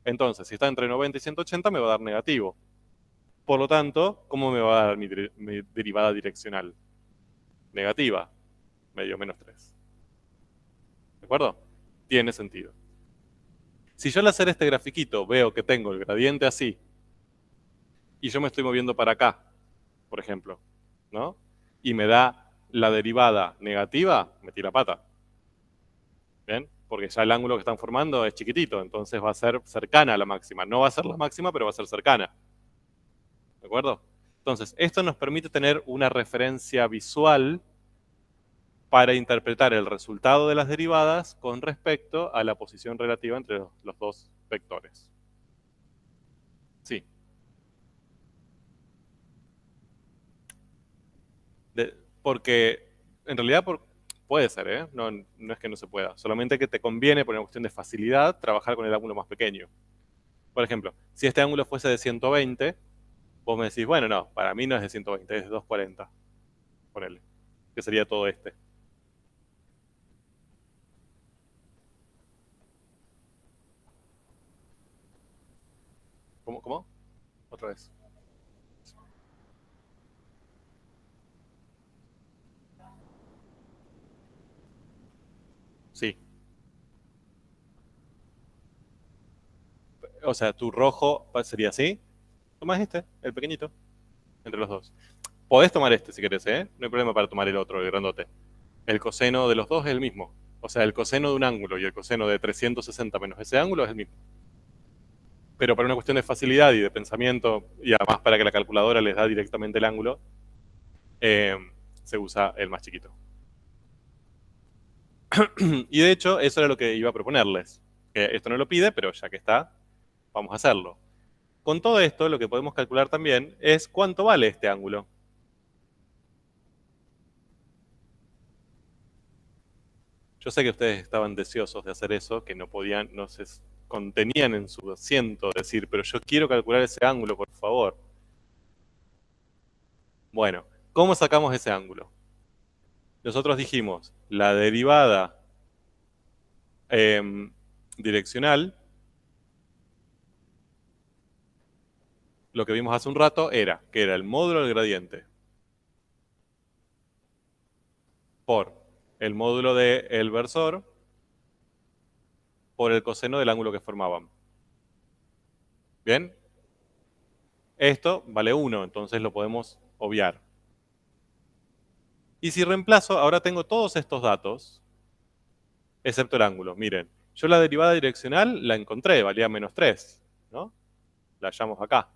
Entonces, si está entre 90 y 180, me va a dar negativo. Por lo tanto, ¿cómo me va a dar mi derivada direccional? Negativa, medio menos 3. ¿De acuerdo? Tiene sentido. Si yo al hacer este grafiquito veo que tengo el gradiente así, y yo me estoy moviendo para acá, por ejemplo, ¿no? Y me da la derivada negativa, metí la pata. ¿Bien? Porque ya el ángulo que están formando es chiquitito, entonces va a ser cercana a la máxima. No va a ser la máxima, pero va a ser cercana. ¿De acuerdo? Entonces, esto nos permite tener una referencia visual para interpretar el resultado de las derivadas con respecto a la posición relativa entre los dos vectores. Sí. Porque en realidad puede ser, ¿eh? No, no es que no se pueda. Solamente que te conviene, por una cuestión de facilidad, trabajar con el ángulo más pequeño. Por ejemplo, si este ángulo fuese de 120, vos me decís, bueno, no, para mí no es de 120, es de 240. Ponele. Que sería todo este. ¿Cómo? ¿Cómo? Otra vez. Sí. O sea, tu rojo sería así. Tomás este, el pequeñito, entre los dos. Podés tomar este si querés, ¿eh? No hay problema para tomar el otro, el grandote. El coseno de los dos es el mismo. O sea, el coseno de un ángulo y el coseno de 360 menos ese ángulo es el mismo. Pero para una cuestión de facilidad y de pensamiento, y además para que la calculadora les da directamente el ángulo, eh, se usa el más chiquito. Y de hecho, eso era lo que iba a proponerles. Esto no lo pide, pero ya que está, vamos a hacerlo. Con todo esto, lo que podemos calcular también es cuánto vale este ángulo. Yo sé que ustedes estaban deseosos de hacer eso, que no podían, no se contenían en su asiento, decir, pero yo quiero calcular ese ángulo, por favor. Bueno, ¿cómo sacamos ese ángulo? Nosotros dijimos, la derivada direccional, lo que vimos hace un rato era que era el módulo del gradiente por el módulo del versor por el coseno del ángulo que formaban. ¿Bien? Esto vale 1, entonces lo podemos obviar. Y si reemplazo, ahora tengo todos estos datos, excepto el ángulo. Miren, yo la derivada direccional la encontré, valía menos 3, ¿no? La hallamos acá.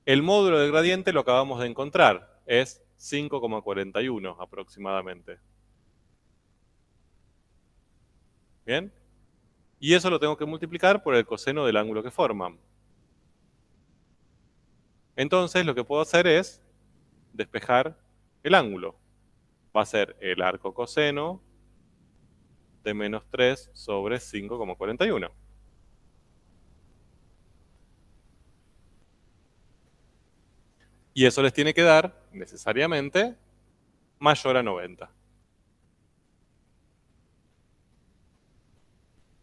El módulo del gradiente lo acabamos de encontrar, es 5,41 aproximadamente. ¿Bien? Y eso lo tengo que multiplicar por el coseno del ángulo que forman. Entonces lo que puedo hacer es despejar el ángulo. Va a ser el arco coseno de menos 3 sobre 5,41. Y eso les tiene que dar, necesariamente, mayor a 90.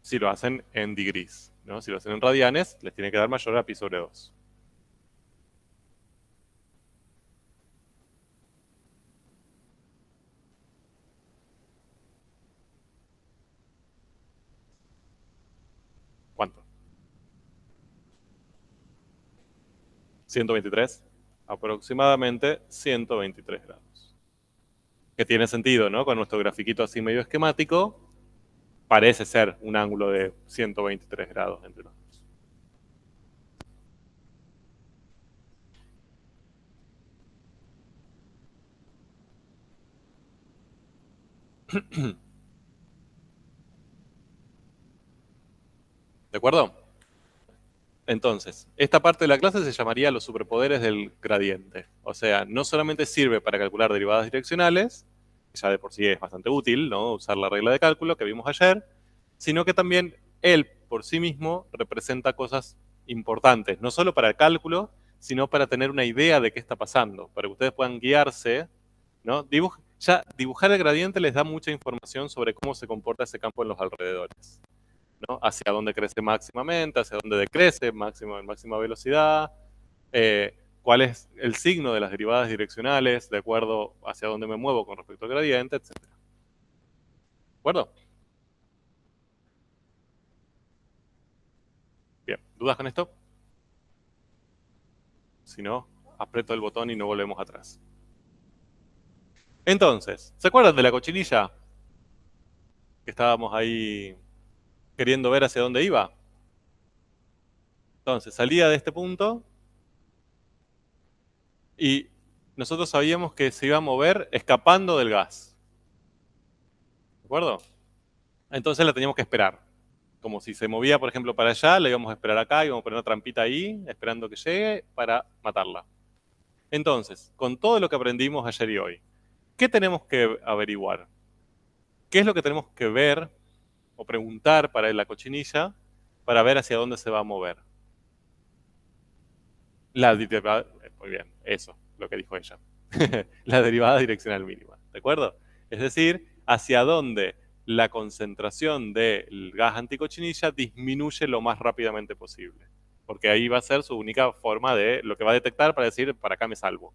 Si lo hacen en degrees, ¿no? Si lo hacen en radianes, les tiene que dar mayor a pi sobre 2. 123. Aproximadamente 123 grados. Que tiene sentido, ¿no? Con nuestro grafiquito así medio esquemático, parece ser un ángulo de 123 grados entre los dos. ¿De acuerdo? Entonces, esta parte de la clase se llamaría los superpoderes del gradiente. O sea, no solamente sirve para calcular derivadas direccionales, que ya de por sí es bastante útil, ¿no? Usar la regla de cálculo que vimos ayer, sino que también él por sí mismo representa cosas importantes, no solo para el cálculo, sino para tener una idea de qué está pasando, para que ustedes puedan guiarse, ¿no? Ya dibujar el gradiente les da mucha información sobre cómo se comporta ese campo en los alrededores, ¿no? Hacia dónde crece máximamente, hacia dónde decrece máxima, en máxima velocidad, cuál es el signo de las derivadas direccionales de acuerdo hacia dónde me muevo con respecto al gradiente, etc. ¿De acuerdo? Bien, ¿dudas con esto? Si no, aprieto el botón y no volvemos atrás. Entonces, ¿se acuerdan de la cochinilla? Que estábamos ahí queriendo ver hacia dónde iba. Entonces, salía de este punto y nosotros sabíamos que se iba a mover escapando del gas. ¿De acuerdo? Entonces la teníamos que esperar. Como si se movía, por ejemplo, para allá, la íbamos a esperar acá, íbamos a poner una trampita ahí, esperando que llegue para matarla. Entonces, con todo lo que aprendimos ayer y hoy, ¿qué tenemos que averiguar? ¿Qué es lo que tenemos que ver o preguntar para la cochinilla para ver hacia dónde se va a mover? La derivada, muy bien, eso, lo que dijo ella. La derivada direccional mínima, ¿de acuerdo? Es decir, hacia dónde la concentración del gas anticochinilla disminuye lo más rápidamente posible. Porque ahí va a ser su única forma de lo que va a detectar para decir, para acá me salvo.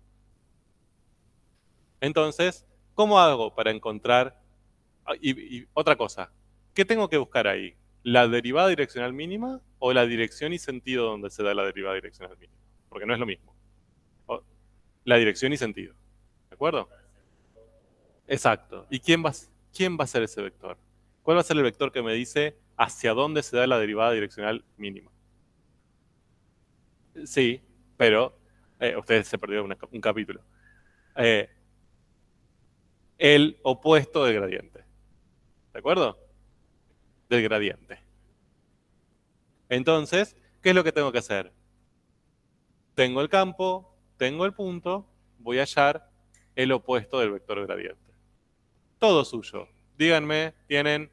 Entonces, ¿cómo hago para encontrar? Y otra cosa, ¿qué tengo que buscar ahí? ¿La derivada direccional mínima o la dirección y sentido donde se da la derivada direccional mínima? Porque no es lo mismo. La dirección y sentido. ¿De acuerdo? Exacto. ¿Y quién va a ser ese vector? ¿Cuál va a ser el vector que me dice hacia dónde se da la derivada direccional mínima? Sí, pero ustedes se perdieron un capítulo. Eh, el opuesto del gradiente. ¿De acuerdo? Del gradiente. Entonces, ¿qué es lo que tengo que hacer? Tengo el campo, tengo el punto, voy a hallar el opuesto del vector gradiente. Todo suyo. Díganme, tienen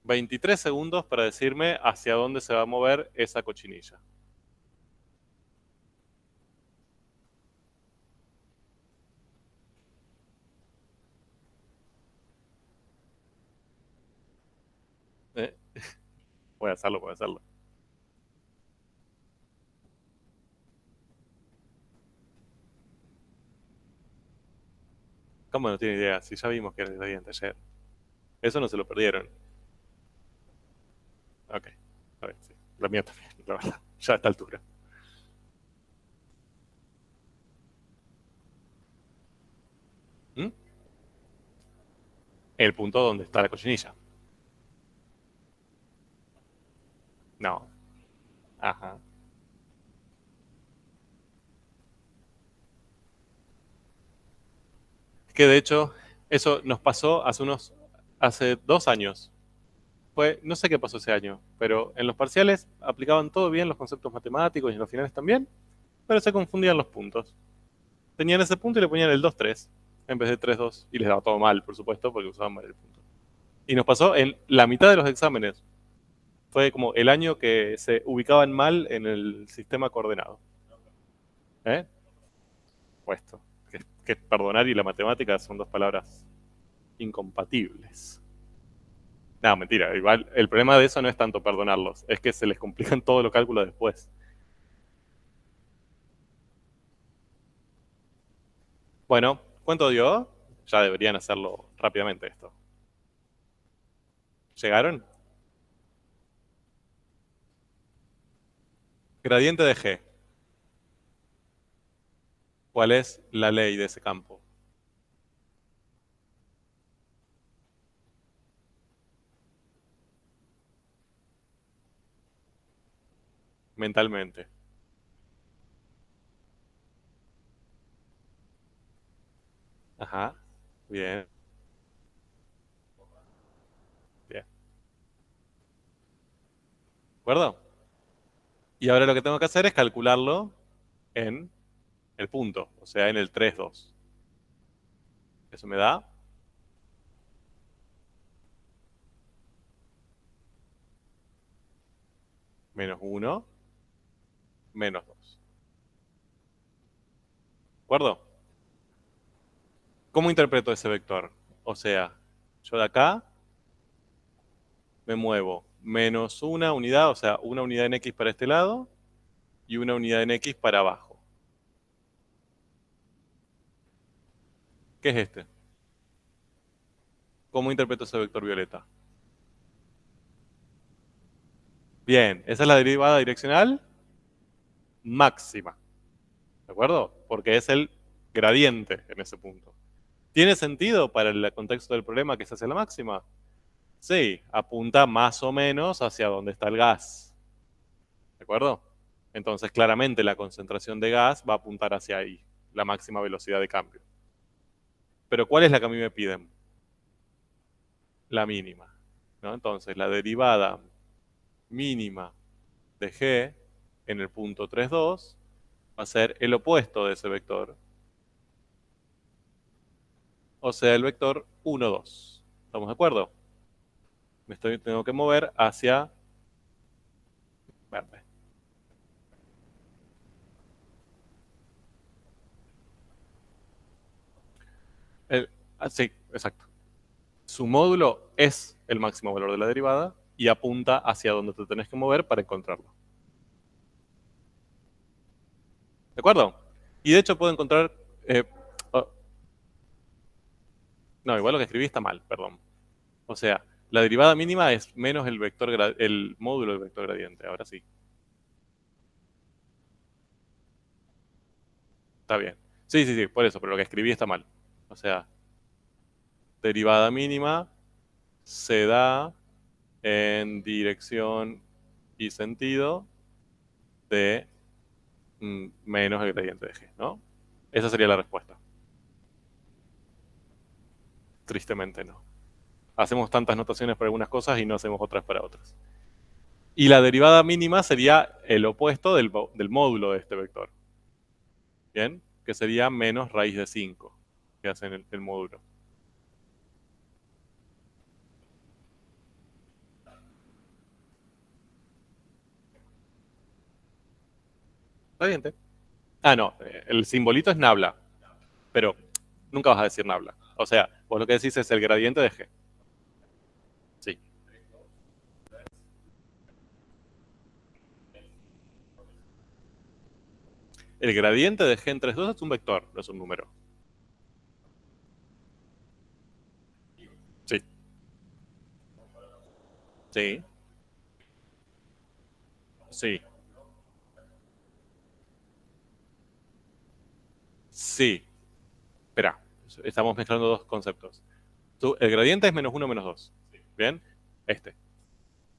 23 segundos para decirme hacia dónde se va a mover esa cochinilla. ¿Eh? Voy a hacerlo, voy a hacerlo. ¿Cómo no tiene idea? Si ya vimos que era el gradiente ayer. Eso no se lo perdieron. Ok. A ver, sí. La mía también, la verdad. Ya a esta altura. ¿Mm? El punto donde está la cochinilla. No. Ajá. Que de hecho, eso nos pasó hace 2 años. No sé qué pasó ese año, pero en los parciales aplicaban todo bien los conceptos matemáticos y en los finales también, pero se confundían los puntos. Tenían ese punto y le ponían el 2-3 en vez de 3-2 y les daba todo mal, por supuesto, porque usaban mal el punto. Y nos pasó en la mitad de los exámenes. Fue como el año que se ubicaban mal en el sistema coordenado. ¿Eh? Puesto. Que perdonar y la matemática son dos palabras incompatibles. No, mentira. Igual, el problema de eso no es tanto perdonarlos, es que se les complican todos los cálculos después. Bueno, ¿cuánto dio? Ya deberían hacerlo rápidamente esto. ¿Llegaron? Gradiente de G. ¿Cuál es la ley de ese campo? Mentalmente. Ajá. Bien, bien. ¿De acuerdo? Y ahora lo que tengo que hacer es calcularlo en el punto, o sea, en el 3, 2. Eso me da -1, -2. ¿De acuerdo? ¿Cómo interpreto ese vector? O sea, yo de acá me muevo -1 unidad, o sea, una unidad en X para este lado y una unidad en X para abajo. ¿Qué es este? ¿Cómo interpreto ese vector violeta? Bien, esa es la derivada direccional máxima. ¿De acuerdo? Porque es el gradiente en ese punto. ¿Tiene sentido para el contexto del problema que se hace la máxima? Sí, apunta más o menos hacia donde está el gas. ¿De acuerdo? Entonces, claramente la concentración de gas va a apuntar hacia ahí, la máxima velocidad de cambio. Pero ¿cuál es la que a mí me piden? La mínima. ¿No? Entonces, la derivada mínima de g en el punto 3, 2 va a ser el opuesto de ese vector, o sea, el vector 1, 2. ¿Estamos de acuerdo? Tengo que mover hacia verde. Sí, exacto. Su módulo es el máximo valor de la derivada y apunta hacia donde te tenés que mover para encontrarlo. ¿De acuerdo? Y de hecho puedo encontrar... eh, oh, no, igual lo que escribí está mal, perdón. O sea, la derivada mínima es menos el vector el módulo del vector gradiente. Ahora sí. Está bien. Sí, sí, sí, por eso, pero lo que escribí está mal. O sea, derivada mínima se da en dirección y sentido de menos el gradiente de g, ¿no? Esa sería la respuesta. Tristemente no. Hacemos tantas notaciones para algunas cosas y no hacemos otras para otras. Y la derivada mínima sería el opuesto del módulo de este vector. ¿Bien? Que sería menos raíz de 5, que hacen el módulo. ¿Está bien? Ah, no, el simbolito es nabla, pero nunca vas a decir nabla. O sea, vos lo que decís es el gradiente de g. Sí. El gradiente de g en 3, 2 es un vector, no es un número. Sí. Sí. Sí. Sí. Espera, estamos mezclando dos conceptos. El gradiente es -1, -2. ¿Bien? Este.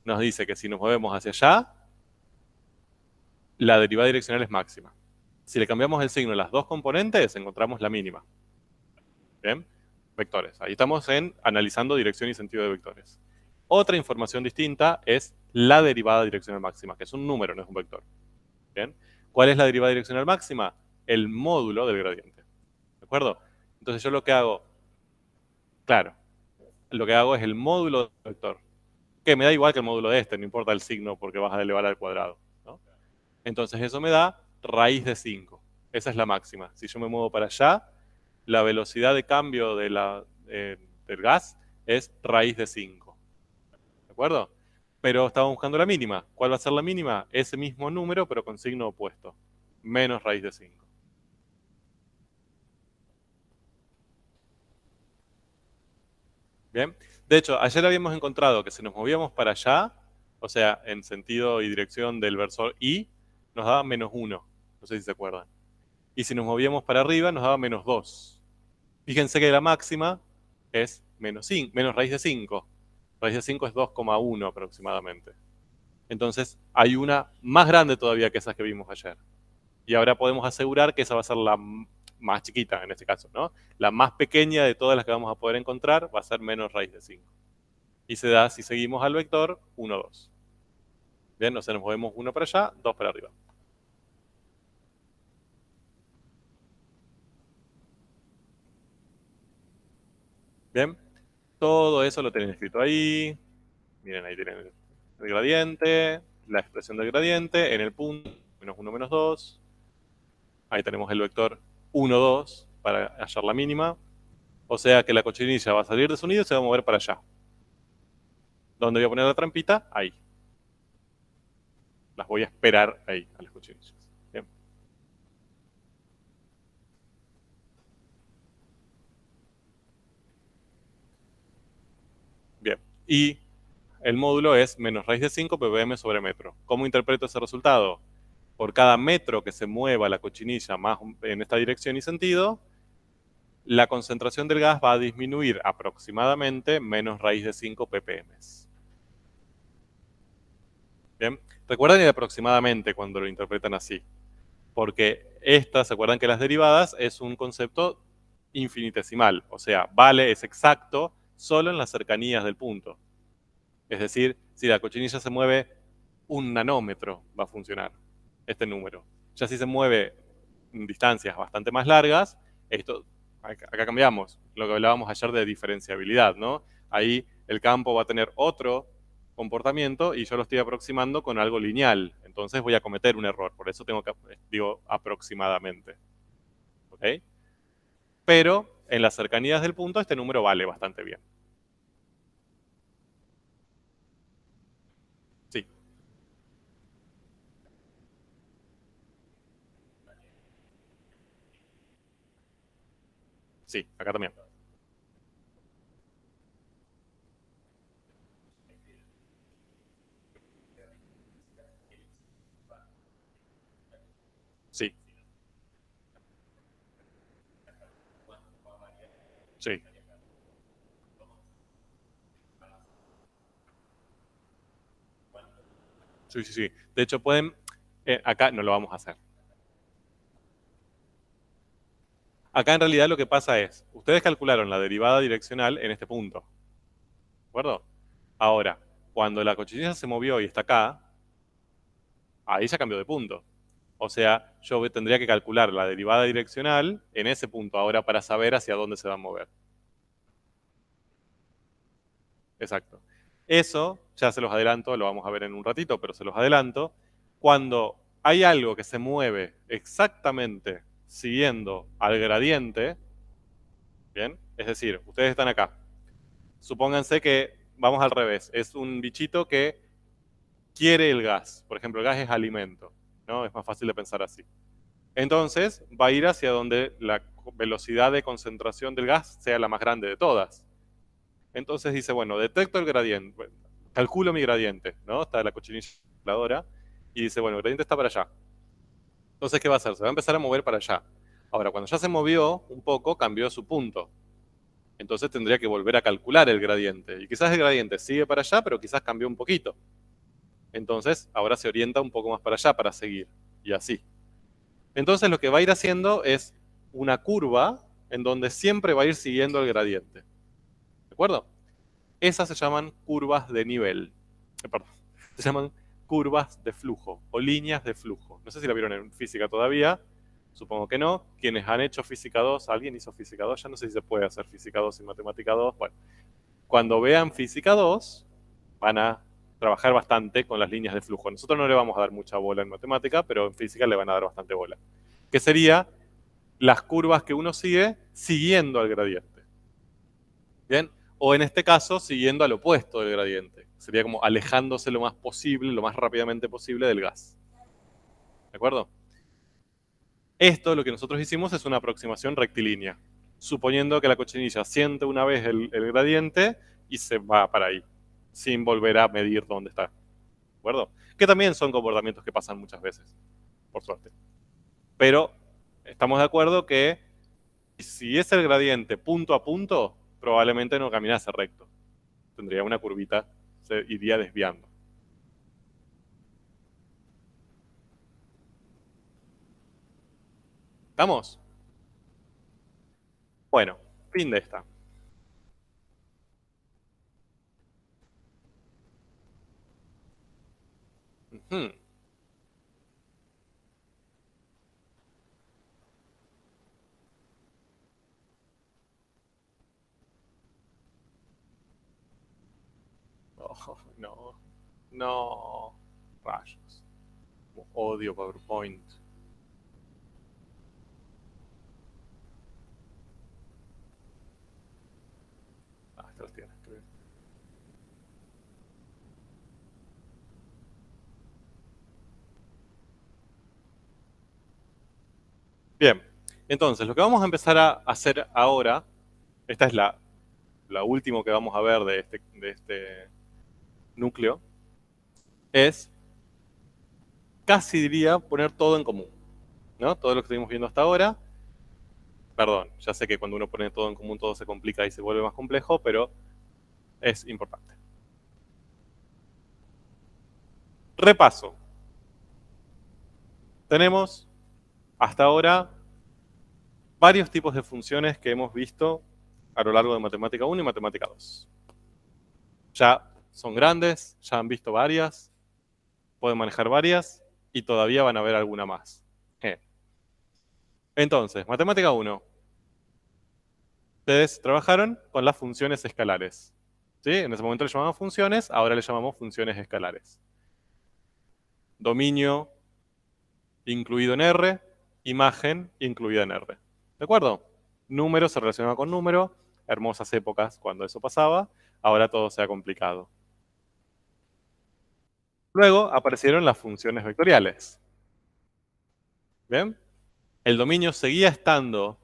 Nos dice que si nos movemos hacia allá, la derivada direccional es máxima. Si le cambiamos el signo a las dos componentes, encontramos la mínima. ¿Bien? Vectores. Ahí estamos analizando dirección y sentido de vectores. Otra información distinta es la derivada direccional máxima, que es un número, no es un vector. ¿Bien? ¿Cuál es la derivada direccional máxima? El módulo del gradiente. ¿De acuerdo? Entonces yo lo que hago, claro, lo que hago es el módulo del vector, que me da igual que el módulo de este, no importa el signo porque vas a elevar al cuadrado, ¿no? Entonces eso me da raíz de 5. Esa es la máxima. Si yo me muevo para allá, la velocidad de cambio del gas es raíz de 5. ¿De acuerdo? Pero estamos buscando la mínima. ¿Cuál va a ser la mínima? Ese mismo número, pero con signo opuesto. Menos raíz de 5. Bien. De hecho, ayer habíamos encontrado que si nos movíamos para allá, o sea, en sentido y dirección del versor y, nos daba -1. No sé si se acuerdan. Y si nos movíamos para arriba, nos daba menos 2. Fíjense que la máxima es menos raíz de 5. Raíz de 5 es 2,1 aproximadamente. Entonces, hay una más grande todavía que esas que vimos ayer. Y ahora podemos asegurar que esa va a ser la más chiquita en este caso, ¿no? La más pequeña de todas las que vamos a poder encontrar va a ser menos raíz de 5. Y se da, si seguimos al vector, 1, 2. Bien, o sea, nos movemos 1 para allá, 2 para arriba. Bien, todo eso lo tienen escrito ahí. Miren, ahí tienen el gradiente, la expresión del gradiente, en el punto, menos 1, menos 2. Ahí tenemos el vector 1, 2 para hallar la mínima. O sea que la cochinilla va a salir de su nido y se va a mover para allá. ¿Dónde voy a poner la trampita? Ahí. Las voy a esperar ahí, a las cochinillas. Bien. Bien. Y el módulo es menos raíz de 5 ppm sobre metro. ¿Cómo interpreto ese resultado? Por cada metro que se mueva la cochinilla más en esta dirección y sentido, la concentración del gas va a disminuir aproximadamente menos raíz de 5 ppm. Bien, recuerden el aproximadamente cuando lo interpretan así, porque estas, ¿se acuerdan que las derivadas es un concepto infinitesimal? O sea, vale, es exacto solo en las cercanías del punto. Es decir, si la cochinilla se mueve 1 nanómetro, va a funcionar este número. Ya si se mueve en distancias bastante más largas, esto, acá cambiamos lo que hablábamos ayer de diferenciabilidad, ¿no? Ahí el campo va a tener otro comportamiento y yo lo estoy aproximando con algo lineal. Entonces voy a cometer un error. Por eso tengo que, digo, aproximadamente. ¿Ok? Pero en las cercanías del punto este número vale bastante bien. Sí, sí, acá también. Sí, sí. Sí, sí, sí. De hecho, pueden, acá no lo vamos a hacer. Acá en realidad lo que pasa es, ustedes calcularon la derivada direccional en este punto, ¿de acuerdo? Ahora, cuando la cochinilla se movió y está acá, ahí ya cambió de punto. O sea, yo tendría que calcular la derivada direccional en ese punto ahora para saber hacia dónde se va a mover. Exacto. Eso, ya se los adelanto, lo vamos a ver en un ratito, pero se los adelanto. Cuando hay algo que se mueve exactamente siguiendo al gradiente, ¿bien? Es decir, ustedes están acá. Supónganse que vamos al revés. Es un bichito que quiere el gas. Por ejemplo, el gas es alimento, ¿no? Es más fácil de pensar así. Entonces, va a ir hacia donde la velocidad de concentración del gas sea la más grande de todas. Entonces dice, bueno, detecto el gradiente, bueno, calculo mi gradiente, ¿no? Está la cochinilla calculadora y dice, bueno, el gradiente está para allá. Entonces, ¿qué va a hacer? Se va a empezar a mover para allá. Ahora, cuando ya se movió un poco, cambió su punto. Entonces tendría que volver a calcular el gradiente. Y quizás el gradiente sigue para allá, pero quizás cambió un poquito. Entonces, ahora se orienta un poco más para allá para seguir. Y así. Entonces, lo que va a ir haciendo es una curva en donde siempre va a ir siguiendo el gradiente. ¿De acuerdo? Esas se llaman curvas de nivel. Perdón. Se llaman curvas de flujo o líneas de flujo. No sé si la vieron en física todavía. Supongo que no. Quienes han hecho física 2, ¿alguien hizo física 2? Ya no sé si se puede hacer física 2 y matemática 2. Bueno, cuando vean física 2, van a trabajar bastante con las líneas de flujo. Nosotros no le vamos a dar mucha bola en matemática, pero en física le van a dar bastante bola. Que sería las curvas que uno sigue siguiendo al gradiente. ¿Bien? O en este caso, siguiendo al opuesto del gradiente. Sería como alejándose lo más posible, lo más rápidamente posible del gas. ¿De acuerdo? Esto, lo que nosotros hicimos, es una aproximación rectilínea, suponiendo que la cochinilla siente una vez el gradiente y se va para ahí, sin volver a medir dónde está. ¿De acuerdo? Que también son comportamientos que pasan muchas veces, por suerte. Pero estamos de acuerdo que si es el gradiente punto a punto, probablemente no caminase recto. Tendría una curvita, se iría desviando. ¿Estamos? Bueno, fin de esta. Ujú. Oh, no, no, rayos. Odio PowerPoint. Ah, te los tienes que ver. Bien, entonces lo que vamos a empezar a hacer ahora, esta es la última que vamos a ver de este núcleo, es casi diría poner todo en común, ¿no? Todo lo que estuvimos viendo hasta ahora. Perdón, ya sé que cuando uno pone todo en común todo se complica y se vuelve más complejo, pero es importante. Repaso. Tenemos hasta ahora varios tipos de funciones que hemos visto a lo largo de Matemática 1 y Matemática 2. Ya son grandes, ya han visto varias, pueden manejar varias y todavía van a ver alguna más. Entonces, Matemática 1. Ustedes trabajaron con las funciones escalares. ¿Sí? En ese momento le llamamos funciones, ahora le llamamos funciones escalares. Dominio incluido en R, imagen incluida en R. ¿De acuerdo? Número se relaciona con número, hermosas épocas cuando eso pasaba, ahora todo se ha complicado. Luego aparecieron las funciones vectoriales. ¿Bien? El dominio seguía estando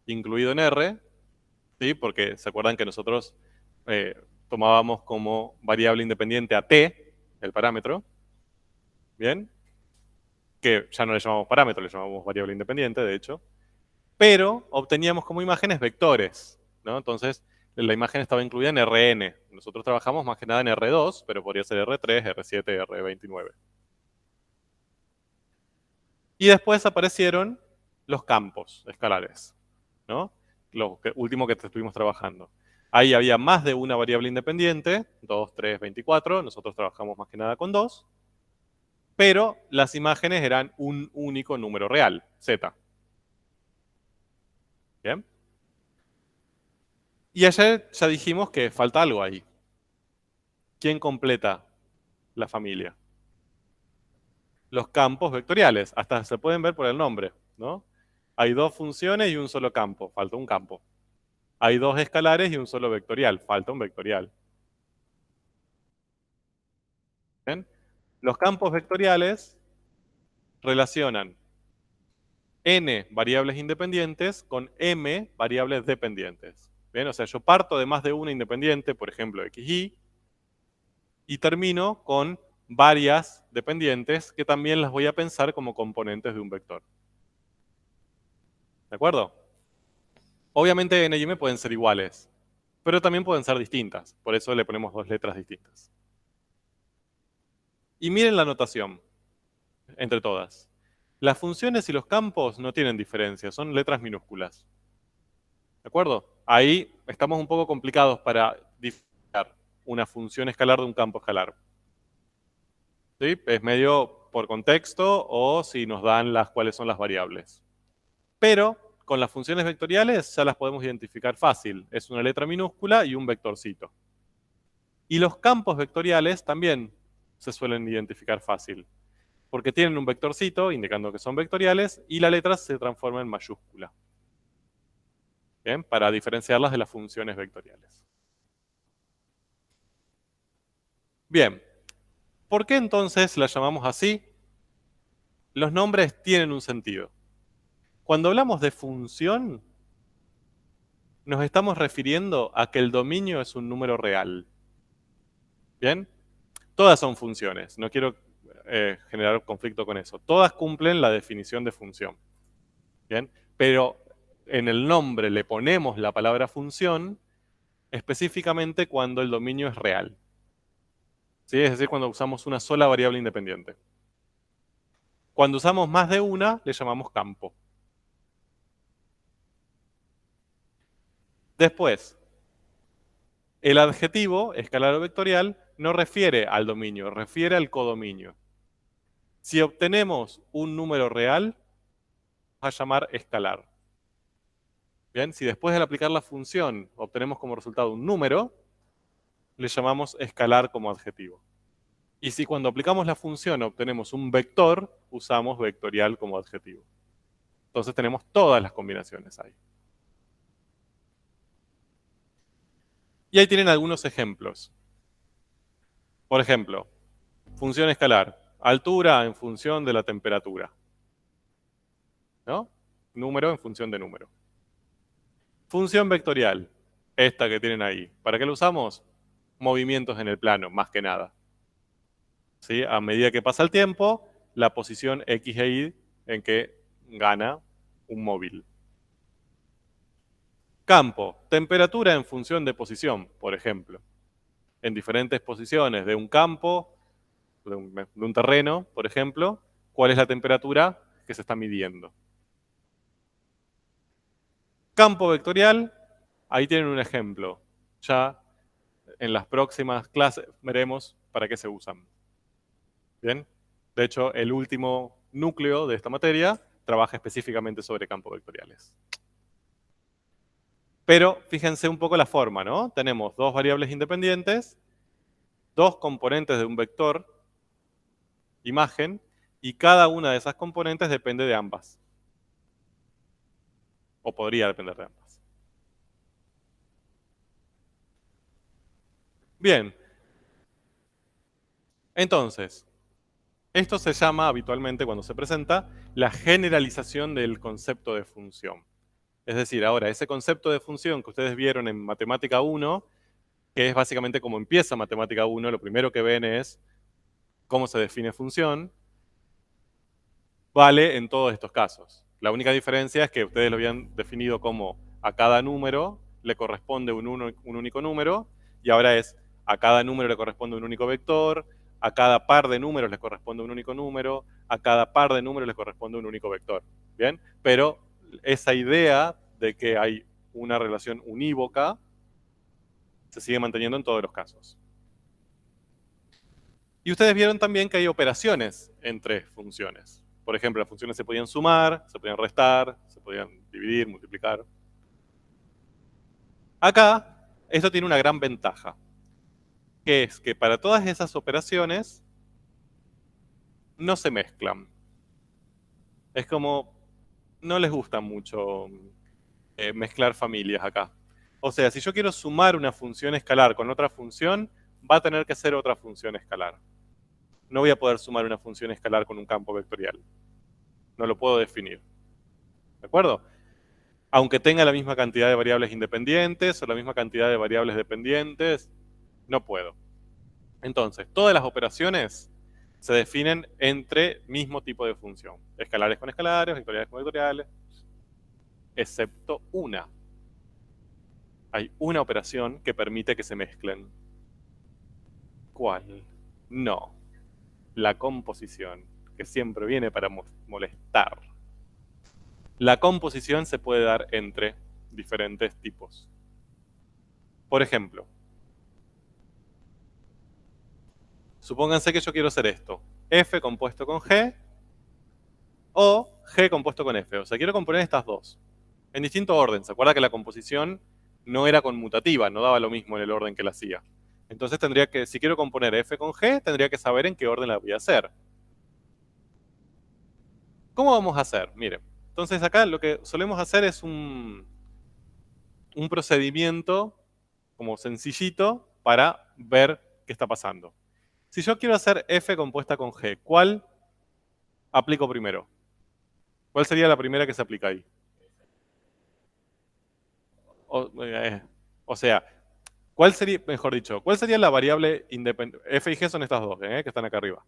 incluido en R, ¿sí? Porque se acuerdan que nosotros eh, tomábamos como variable independiente a t, el parámetro, ¿bien? Que ya no le llamamos parámetro, le llamamos variable independiente, de hecho, pero obteníamos como imágenes vectores, ¿no? Entonces, la imagen estaba incluida en Rn. Nosotros trabajamos más que nada en R2, pero podría ser R3, R7, R29. Y después aparecieron los campos escalares, ¿no? Lo último que estuvimos trabajando. Ahí había más de una variable independiente, 2, 3, 24, nosotros trabajamos más que nada con 2, pero las imágenes eran un único número real, z. ¿Bien? Y ayer ya dijimos que falta algo ahí. ¿Quién completa la familia? Los campos vectoriales, hasta se pueden ver por el nombre, ¿no? Hay dos funciones y un solo campo, falta un campo. Hay dos escalares y un solo vectorial, falta un vectorial. ¿Bien? Los campos vectoriales relacionan n variables independientes con m variables dependientes. ¿Bien? O sea, yo parto de más de una independiente, por ejemplo, xy, y termino con varias dependientes que también las voy a pensar como componentes de un vector. ¿De acuerdo? Obviamente n y m pueden ser iguales, pero también pueden ser distintas. Por eso le ponemos dos letras distintas. Y miren la notación entre todas. Las funciones y los campos no tienen diferencia, son letras minúsculas. ¿De acuerdo? Ahí estamos un poco complicados para diferenciar una función escalar de un campo escalar. ¿Sí? Es medio por contexto o si nos dan cuáles son las variables. Pero con las funciones vectoriales ya las podemos identificar fácil. Es una letra minúscula y un vectorcito. Y los campos vectoriales también se suelen identificar fácil, porque tienen un vectorcito indicando que son vectoriales y la letra se transforma en mayúscula. ¿Bien? Para diferenciarlas de las funciones vectoriales. Bien, ¿por qué entonces las llamamos así? Los nombres tienen un sentido. Cuando hablamos de función, nos estamos refiriendo a que el dominio es un número real. ¿Bien? Todas son funciones, no quiero generar conflicto con eso. Todas cumplen la definición de función. ¿Bien? Pero en el nombre le ponemos la palabra función específicamente cuando el dominio es real. ¿Sí? Es decir, cuando usamos una sola variable independiente. Cuando usamos más de una, le llamamos campo. Después, el adjetivo, escalar o vectorial, no refiere al dominio, refiere al codominio. Si obtenemos un número real, va a llamar escalar. Bien, si después de aplicar la función obtenemos como resultado un número, le llamamos escalar como adjetivo. Y si cuando aplicamos la función obtenemos un vector, usamos vectorial como adjetivo. Entonces tenemos todas las combinaciones ahí. Y ahí tienen algunos ejemplos. Por ejemplo, función escalar, altura en función de la temperatura. ¿No? Número en función de número. Función vectorial, esta que tienen ahí. ¿Para qué lo usamos? Movimientos en el plano, más que nada. ¿Sí? A medida que pasa el tiempo, la posición X e Y en que gana un móvil. Campo, temperatura en función de posición, por ejemplo. En diferentes posiciones de un campo, de un terreno, por ejemplo, ¿cuál es la temperatura que se está midiendo? Campo vectorial, ahí tienen un ejemplo. Ya en las próximas clases veremos para qué se usan. ¿Bien? De hecho, el último núcleo de esta materia trabaja específicamente sobre campos vectoriales. Pero fíjense un poco la forma, ¿no? Tenemos dos variables independientes, dos componentes de un vector, imagen, y cada una de esas componentes depende de ambas. O podría depender de ambas. Bien. Entonces, esto se llama habitualmente cuando se presenta la generalización del concepto de función. Es decir, ahora, ese concepto de función que ustedes vieron en Matemática 1, que es básicamente como empieza Matemática 1, lo primero que ven es cómo se define función, vale en todos estos casos. La única diferencia es que ustedes lo habían definido como a cada número le corresponde un único número, y ahora es a cada número le corresponde un único vector, a cada par de números le corresponde un único número, a cada par de números le corresponde un único vector. ¿Bien? Pero esa idea de que hay una relación unívoca se sigue manteniendo en todos los casos. Y ustedes vieron también que hay operaciones entre funciones. Por ejemplo, las funciones se podían sumar, se podían restar, se podían dividir, multiplicar. Acá, esto tiene una gran ventaja, que es que para todas esas operaciones no se mezclan. Es como, no les gusta mucho mezclar familias acá. O sea, si yo quiero sumar una función escalar con otra función, va a tener que ser otra función escalar. No voy a poder sumar una función escalar con un campo vectorial. No lo puedo definir. ¿De acuerdo? Aunque tenga la misma cantidad de variables independientes o la misma cantidad de variables dependientes, no puedo. Entonces, todas las operaciones se definen entre mismo tipo de función. Escalares con escalares, vectoriales con vectoriales, excepto una. Hay una operación que permite que se mezclen. ¿Cuál? No. La composición, que siempre viene para molestar. La composición se puede dar entre diferentes tipos. Por ejemplo, supónganse que yo quiero hacer esto. F compuesto con G o G compuesto con F. O sea, quiero componer estas dos en distinto orden. ¿Se acuerda que la composición no era conmutativa, no daba lo mismo en el orden que la hacía? Entonces tendría que, si quiero componer F con G, tendría que saber en qué orden la voy a hacer. ¿Cómo vamos a hacer? Miren, entonces acá lo que solemos hacer es un procedimiento como sencillito para ver qué está pasando. Si yo quiero hacer F compuesta con G, ¿cuál aplico primero? ¿Cuál sería la primera que se aplica ahí? O sea, ¿cuál sería, mejor dicho, cuál sería la variable independiente? F y G son estas dos, que están acá arriba.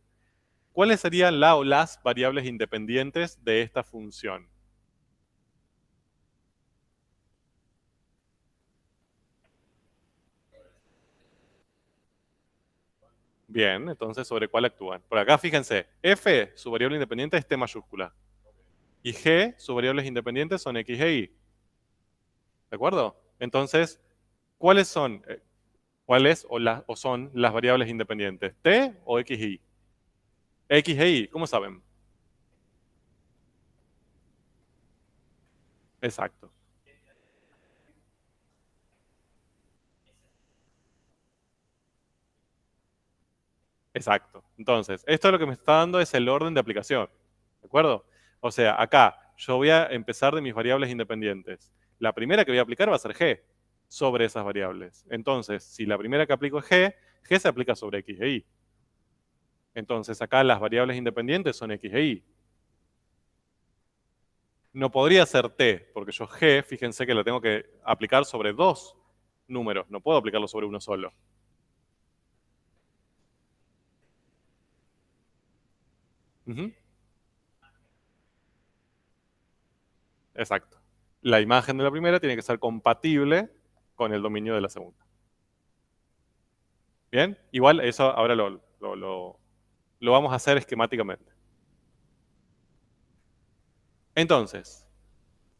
¿Cuáles serían la o las variables independientes de esta función? Bien, entonces, ¿sobre cuál actúan? Por acá, fíjense, f, su variable independiente es t mayúscula. Y g, sus variables independientes son x e y. ¿De acuerdo? Entonces, ¿cuáles son, o son las variables independientes? ¿T o x y? X e y, ¿cómo saben? Exacto. Exacto. Entonces, esto lo que me está dando es el orden de aplicación. ¿De acuerdo? O sea, acá yo voy a empezar de mis variables independientes. La primera que voy a aplicar va a ser g sobre esas variables. Entonces, si la primera que aplico es g se aplica sobre x e y. Entonces, acá las variables independientes son x e y. No podría ser t, porque yo g, fíjense que la tengo que aplicar sobre dos números. No puedo aplicarlo sobre uno solo. Ujú. Exacto. La imagen de la primera tiene que ser compatible con el dominio de la segunda. Bien, igual eso ahora lo vamos a hacer esquemáticamente. Entonces,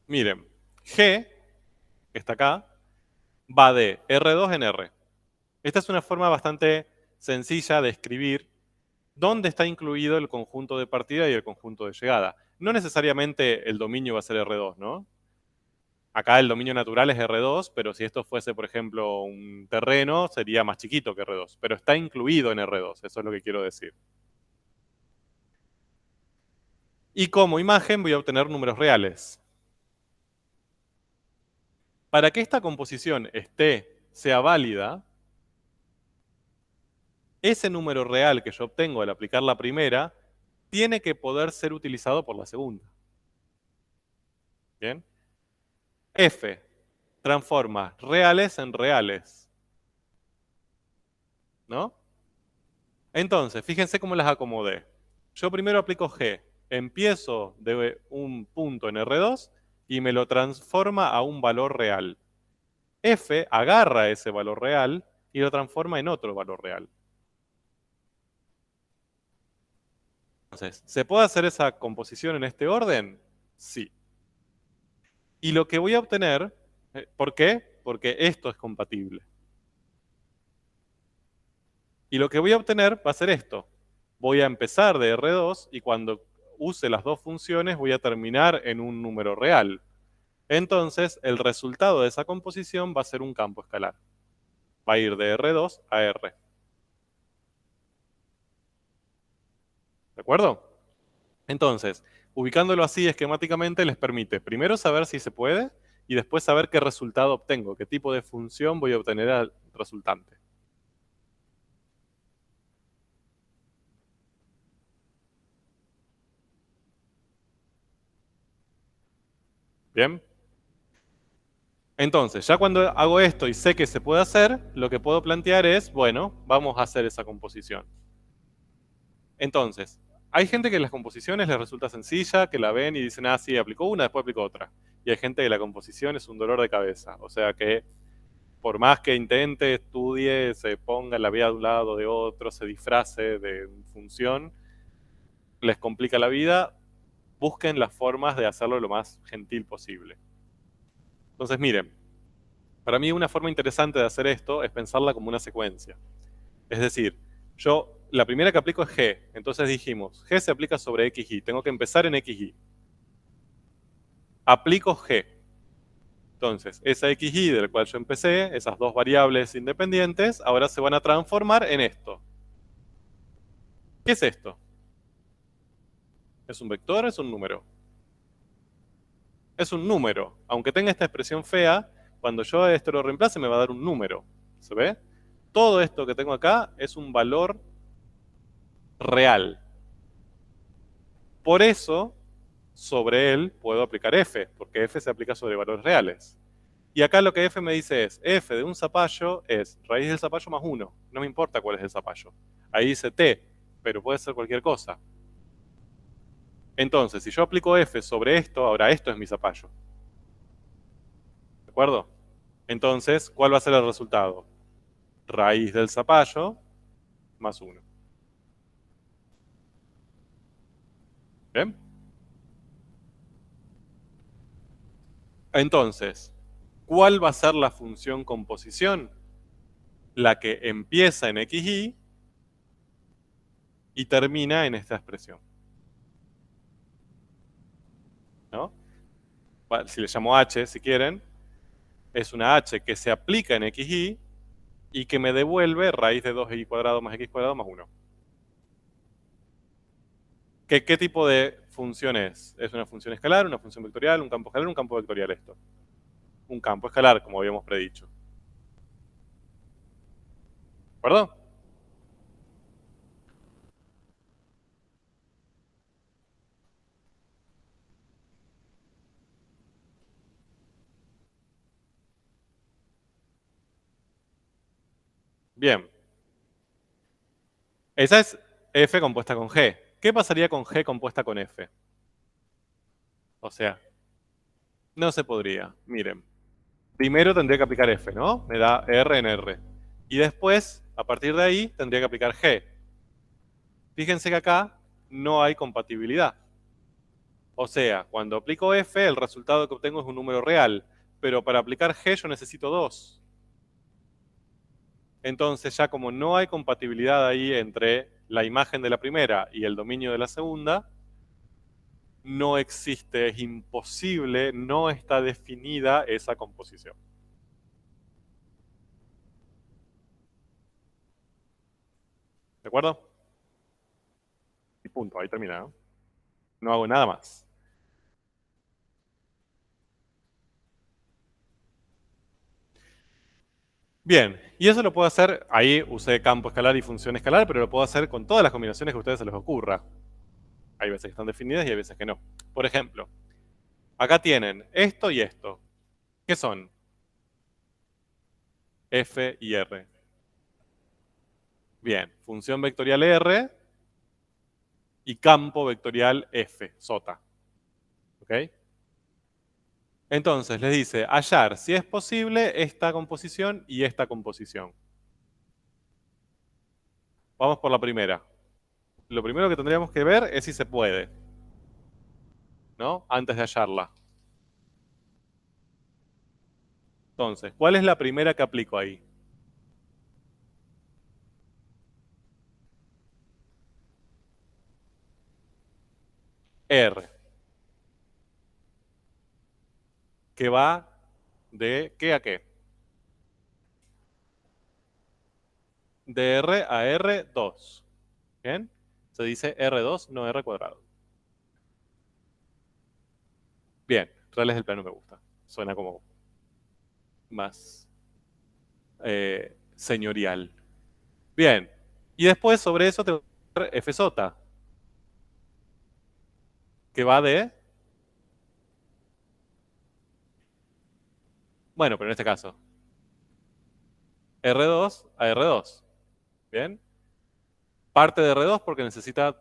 miren, G, que está acá, va de R2 en R. Esta es una forma bastante sencilla de escribir dónde está incluido el conjunto de partida y el conjunto de llegada. No necesariamente el dominio va a ser R2, ¿no? Acá el dominio natural es R2, pero si esto fuese, por ejemplo, un terreno, sería más chiquito que R2, pero está incluido en R2, eso es lo que quiero decir. Y como imagen voy a obtener números reales. Para que esta composición sea válida, ese número real que yo obtengo al aplicar la primera tiene que poder ser utilizado por la segunda. ¿Bien? F transforma reales en reales. ¿No? Entonces, fíjense cómo las acomodé. Yo primero aplico G. Empiezo de un punto en R2 y me lo transforma a un valor real. F agarra ese valor real y lo transforma en otro valor real. Entonces, ¿se puede hacer esa composición en este orden? Sí. Y lo que voy a obtener, ¿por qué? Porque esto es compatible. Y lo que voy a obtener va a ser esto. Voy a empezar de R2 y cuando use las dos funciones voy a terminar en un número real. Entonces, el resultado de esa composición va a ser un campo escalar. Va a ir de R2 a R. ¿De acuerdo? Entonces, ubicándolo así esquemáticamente les permite primero saber si se puede y después saber qué resultado obtengo, qué tipo de función voy a obtener al resultante. ¿Bien? Entonces, ya cuando hago esto y sé que se puede hacer, lo que puedo plantear es, bueno, vamos a hacer esa composición. Entonces, hay gente que las composiciones les resulta sencilla, que la ven y dicen, ah, sí, aplicó una, después aplicó otra. Y hay gente que la composición es un dolor de cabeza. O sea que por más que intente, estudie, se ponga la vida de un lado o de otro, se disfrace de función, les complica la vida, busquen las formas de hacerlo lo más gentil posible. Entonces, miren, para mí una forma interesante de hacer esto es pensarla como una secuencia. Es decir, la primera que aplico es G, entonces dijimos, G se aplica sobre XY, tengo que empezar en XY. Aplico G. Entonces, esa XY del cual yo empecé, esas dos variables independientes, ahora se van a transformar en esto. ¿Qué es esto? ¿Es un vector o es un número? Es un número. Aunque tenga esta expresión fea, cuando yo esto lo reemplace me va a dar un número. ¿Se ve? Todo esto que tengo acá es un valor real. Por eso, sobre él puedo aplicar f, porque f se aplica sobre valores reales. Y acá lo que f me dice es, f de un zapallo es raíz del zapallo más 1. No me importa cuál es el zapallo. Ahí dice t, pero puede ser cualquier cosa. Entonces, si yo aplico f sobre esto, ahora esto es mi zapallo. ¿De acuerdo? Entonces, ¿cuál va a ser el resultado? Raíz del zapallo más 1. ¿Bien? Entonces, ¿cuál va a ser la función composición? La que empieza en xy y termina en esta expresión, ¿no? Si le llamo h, si quieren, es una h que se aplica en xy y que me devuelve raíz de 2y cuadrado más x cuadrado más 1. ¿Qué tipo de función es? ¿Es una función escalar, una función vectorial, un campo escalar, un campo vectorial esto? Un campo escalar, como habíamos predicho. ¿De acuerdo? Bien. Esa es f compuesta con g. ¿Qué pasaría con g compuesta con f? O sea, no se podría. Miren. Primero tendría que aplicar f, ¿no? Me da r en r. Y después, a partir de ahí, tendría que aplicar g. Fíjense que acá no hay compatibilidad. O sea, cuando aplico f, el resultado que obtengo es un número real. Pero para aplicar g yo necesito 2. Entonces ya como no hay compatibilidad ahí entre la imagen de la primera y el dominio de la segunda, no existe, es imposible, no está definida esa composición. ¿De acuerdo? Y punto, ahí termina, ¿no? No hago nada más. Bien, y eso lo puedo hacer, ahí usé campo escalar y función escalar, pero lo puedo hacer con todas las combinaciones que a ustedes se les ocurra. Hay veces que están definidas y hay veces que no. Por ejemplo, acá tienen esto y esto. ¿Qué son? F y R. Bien, función vectorial R y campo vectorial F, sota. ¿Ok? Entonces les dice hallar, si es posible, esta composición y esta composición. Vamos por la primera. Lo primero que tendríamos que ver es si se puede, ¿no? Antes de hallarla. Entonces, ¿cuál es la primera que aplico ahí? R. Que va de ¿qué a qué? De R a R2. ¿Bien? Se dice R2, no R cuadrado. Bien, reales del plano me gusta. Suena como más señorial. Bien. Y después sobre eso te voy a dar F sota. Que va de... Bueno, pero en este caso. R2 a R2. ¿Bien? Parte de R2 porque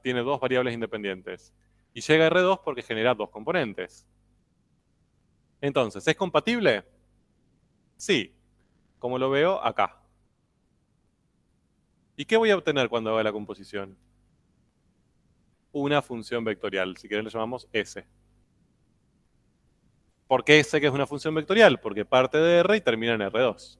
tiene dos variables independientes. Y llega a R2 porque genera dos componentes. Entonces, ¿es compatible? Sí, como lo veo acá. ¿Y qué voy a obtener cuando haga la composición? Una función vectorial, si quieren le llamamos S. ¿Por qué sé que es una función vectorial? Porque parte de R y termina en R2.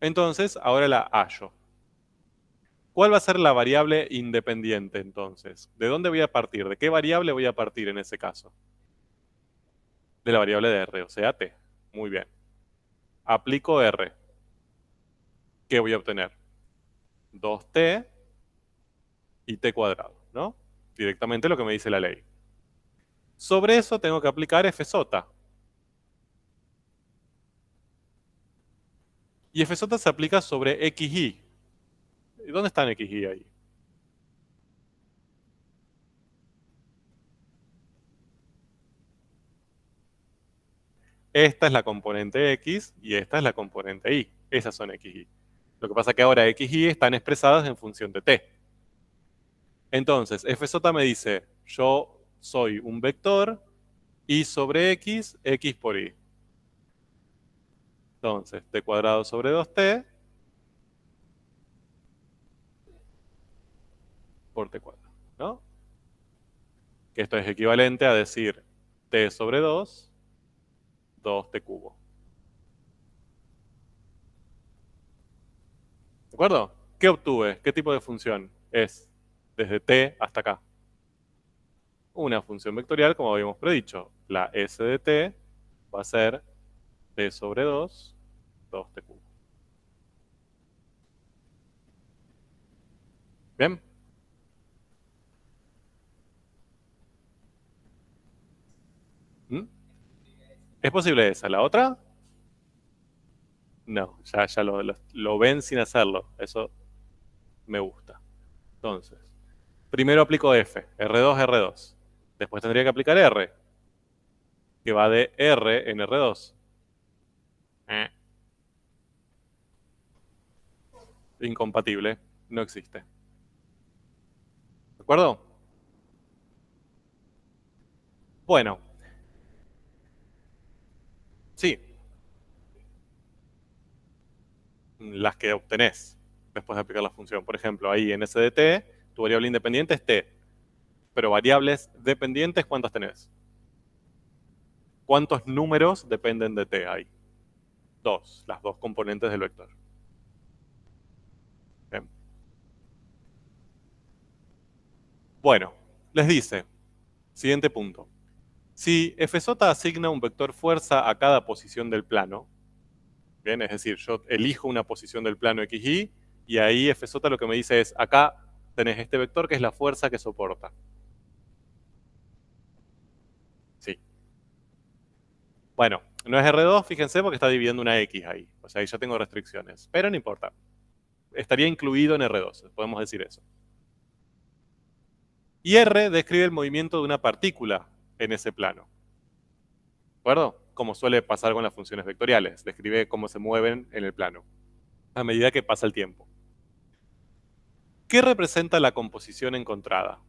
Entonces, ahora la hallo. ¿Cuál va a ser la variable independiente entonces? ¿De dónde voy a partir? ¿De qué variable voy a partir en ese caso? De la variable de R, o sea, T. Muy bien. Aplico R. ¿Qué voy a obtener? 2T y T cuadrado, ¿no? Directamente lo que me dice la ley. Sobre eso tengo que aplicar F sota. Y F sota se aplica sobre XY. ¿Y dónde están XY ahí? Esta es la componente X y esta es la componente Y. Esas son XY. Lo que pasa es que ahora XY están expresadas en función de T. Entonces, F sota me dice, yo soy un vector Y sobre X, X por Y. Entonces, t cuadrado sobre 2t por t cuadrado, ¿no? Que esto es equivalente a decir t sobre 2, 2t cubo. ¿De acuerdo? ¿Qué obtuve? ¿Qué tipo de función es desde t hasta acá? Una función vectorial, como habíamos predicho. La s de t va a ser t sobre 2, 2t cubo. ¿Bien? ¿Mm? ¿Es posible esa? ¿La otra? No, ya lo ven sin hacerlo. Eso me gusta. Entonces, primero aplico f, r2, r2. Después tendría que aplicar r, que va de r en r2. Incompatible, no existe. ¿De acuerdo? Bueno, sí, las que obtenés después de aplicar la función. Por ejemplo, ahí en s de t, tu variable independiente es t, pero variables dependientes, ¿cuántas tenés? ¿Cuántos números dependen de t ahí? Dos, las dos componentes del vector. Bien. Bueno, les dice, siguiente punto. Si fj asigna un vector fuerza a cada posición del plano, bien, es decir, yo elijo una posición del plano xy y ahí fj lo que me dice es, acá tenés este vector que es la fuerza que soporta. Sí. Bueno, no es R2, fíjense, porque está dividiendo una X ahí. O sea, ahí ya tengo restricciones. Pero no importa. Estaría incluido en R2, podemos decir eso. Y R describe el movimiento de una partícula en ese plano. ¿De acuerdo? Como suele pasar con las funciones vectoriales. Describe cómo se mueven en el plano a medida que pasa el tiempo. ¿Qué representa la composición encontrada?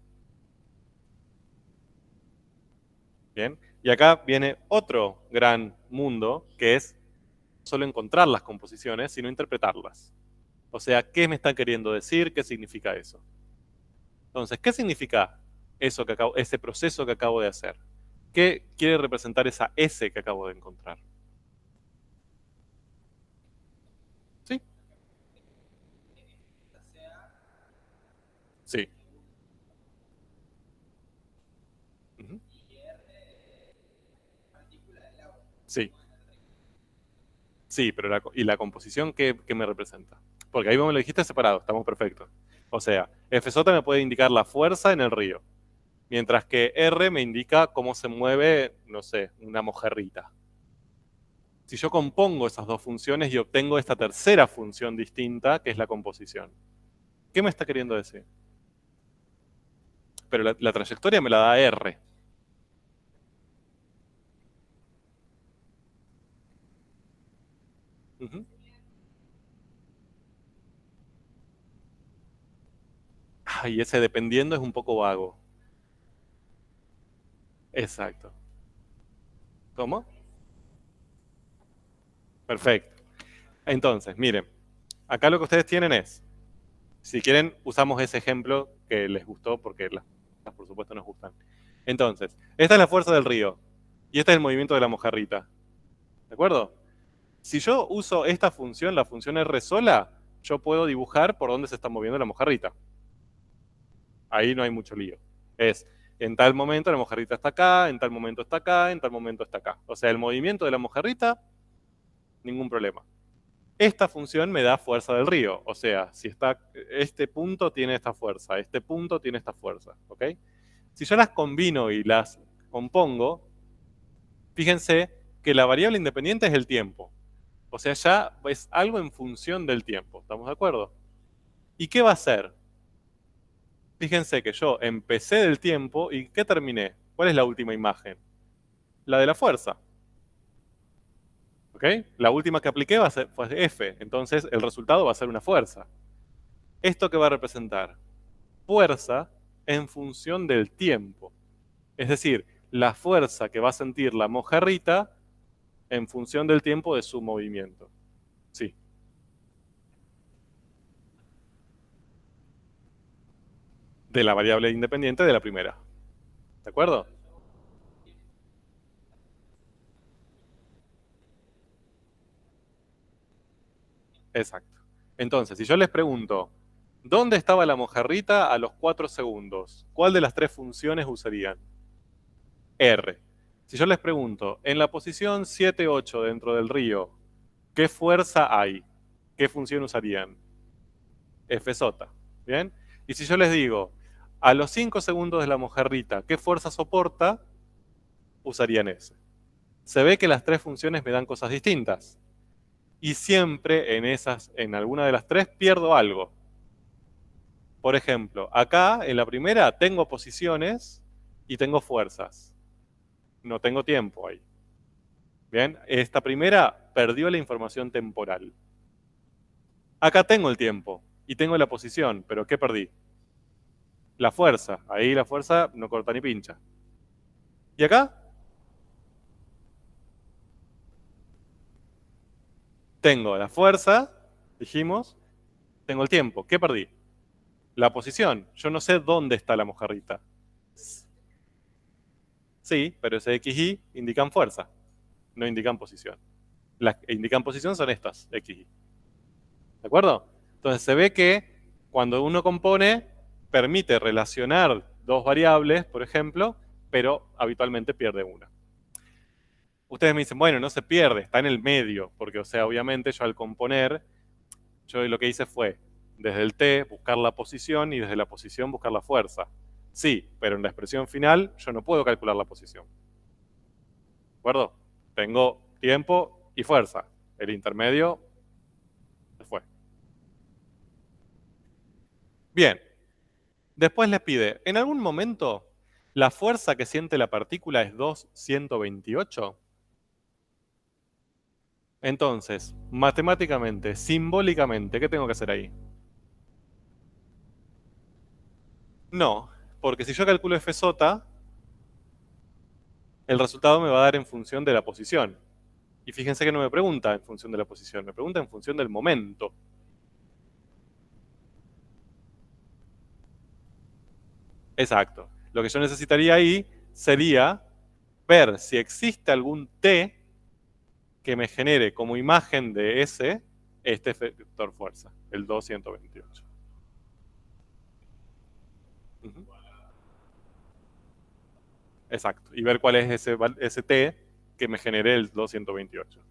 Bien. Y acá viene otro gran mundo, que es no solo encontrar las composiciones, sino interpretarlas. O sea, ¿qué me están queriendo decir? ¿Qué significa eso? Entonces, ¿qué significa eso ese proceso que acabo de hacer? ¿Qué quiere representar esa S que acabo de encontrar? ¿Sí? Sí. Ujú. Sí. Sí, pero la composición, ¿qué me representa? Porque ahí vos me lo dijiste separado, estamos perfectos. O sea, FJ me puede indicar la fuerza en el río, mientras que R me indica cómo se mueve, no sé, una mojarrita. Si yo compongo esas dos funciones y obtengo esta tercera función distinta, que es la composición, ¿qué me está queriendo decir? Pero la trayectoria me la da R. Ujú. Y ese dependiendo es un poco vago. Exacto. ¿Cómo? Perfecto. Entonces, miren, acá lo que ustedes tienen es, si quieren, usamos ese ejemplo que les gustó porque las por supuesto nos gustan. Entonces, esta es la fuerza del río y este es el movimiento de la mojarrita. ¿De acuerdo? Si yo uso esta función, la función R sola, yo puedo dibujar por dónde se está moviendo la mojarrita. Ahí no hay mucho lío. Es, en tal momento la mojarrita está acá, en tal momento está acá, en tal momento está acá. O sea, el movimiento de la mojarrita, ningún problema. Esta función me da fuerza del río. O sea, si está, este punto tiene esta fuerza, este punto tiene esta fuerza. ¿Ok? Si yo las combino y las compongo, fíjense que la variable independiente es el tiempo. O sea, ya es algo en función del tiempo. ¿Estamos de acuerdo? ¿Y qué va a hacer? Fíjense que yo empecé del tiempo y ¿qué terminé? ¿Cuál es la última imagen? La de la fuerza. ¿Ok? La última que apliqué fue F, entonces el resultado va a ser una fuerza. ¿Esto qué va a representar? Fuerza en función del tiempo. Es decir, la fuerza que va a sentir la mojarrita en función del tiempo de su movimiento. Sí. De la variable independiente de la primera. ¿De acuerdo? Exacto. Entonces, si yo les pregunto, ¿dónde estaba la mojarrita a los 4 segundos? ¿Cuál de las tres funciones usarían? R. Si yo les pregunto, en la posición 7-8 dentro del río, ¿qué fuerza hay? ¿Qué función usarían? Fz. ¿Bien? Y si yo les digo, a los 5 segundos de la mojarrita, ¿qué fuerza soporta? Usarían S. Se ve que las tres funciones me dan cosas distintas. Y siempre en alguna de las tres pierdo algo. Por ejemplo, acá en la primera tengo posiciones y tengo fuerzas. No tengo tiempo ahí. Bien, esta primera perdió la información temporal. Acá tengo el tiempo y tengo la posición, pero ¿qué perdí? La fuerza. Ahí la fuerza no corta ni pincha. ¿Y acá? Tengo la fuerza, dijimos, tengo el tiempo. ¿Qué perdí? La posición. Yo no sé dónde está la mojarrita. Sí, pero ese X, Y indican fuerza, no indican posición. Las que indican posición son estas, X, Y. ¿De acuerdo? Entonces se ve que cuando uno compone, permite relacionar dos variables, por ejemplo, pero habitualmente pierde una. Ustedes me dicen, bueno, no se pierde, está en el medio, porque, o sea, obviamente yo al componer, yo lo que hice fue, desde el T, buscar la posición y desde la posición buscar la fuerza. Sí, pero en la expresión final yo no puedo calcular la posición. ¿De acuerdo? Tengo tiempo y fuerza. El intermedio se fue. Bien. Después les pide, ¿en algún momento la fuerza que siente la partícula es 2,128? Entonces, matemáticamente, simbólicamente, ¿qué tengo que hacer ahí? No, porque si yo calculo F sota, el resultado me va a dar en función de la posición. Y fíjense que no me pregunta en función de la posición, me pregunta en función del momento. Exacto. Lo que yo necesitaría ahí sería ver si existe algún T que me genere como imagen de ese este vector fuerza, el 228. Ujú. Exacto. Y ver cuál es ese T que me genere el 228.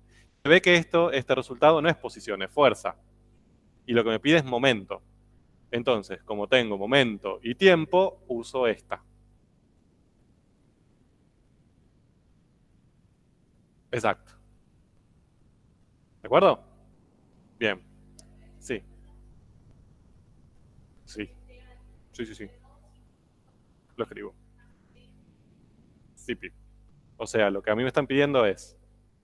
Se ve que este resultado no es posición, es fuerza. Y lo que me pide es momento. Entonces, como tengo momento y tiempo, uso esta. Exacto. ¿De acuerdo? Bien. Sí. Sí. Sí, sí, sí. Lo escribo. Sí, pi. O sea, lo que a mí me están pidiendo es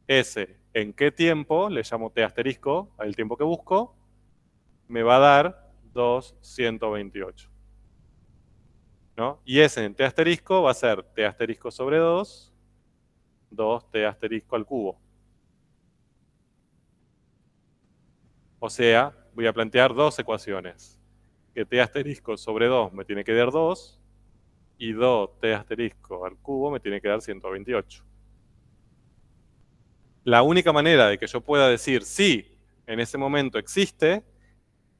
S en qué tiempo, le llamo T asterisco al tiempo que busco, me va a dar 228. ¿No? Y S en T asterisco va a ser T asterisco sobre 2, 2T asterisco al cubo. O sea, voy a plantear dos ecuaciones. Que T asterisco sobre 2 me tiene que dar 2 y 2T asterisco al cubo me tiene que dar 128. La única manera de que yo pueda decir sí, en ese momento existe,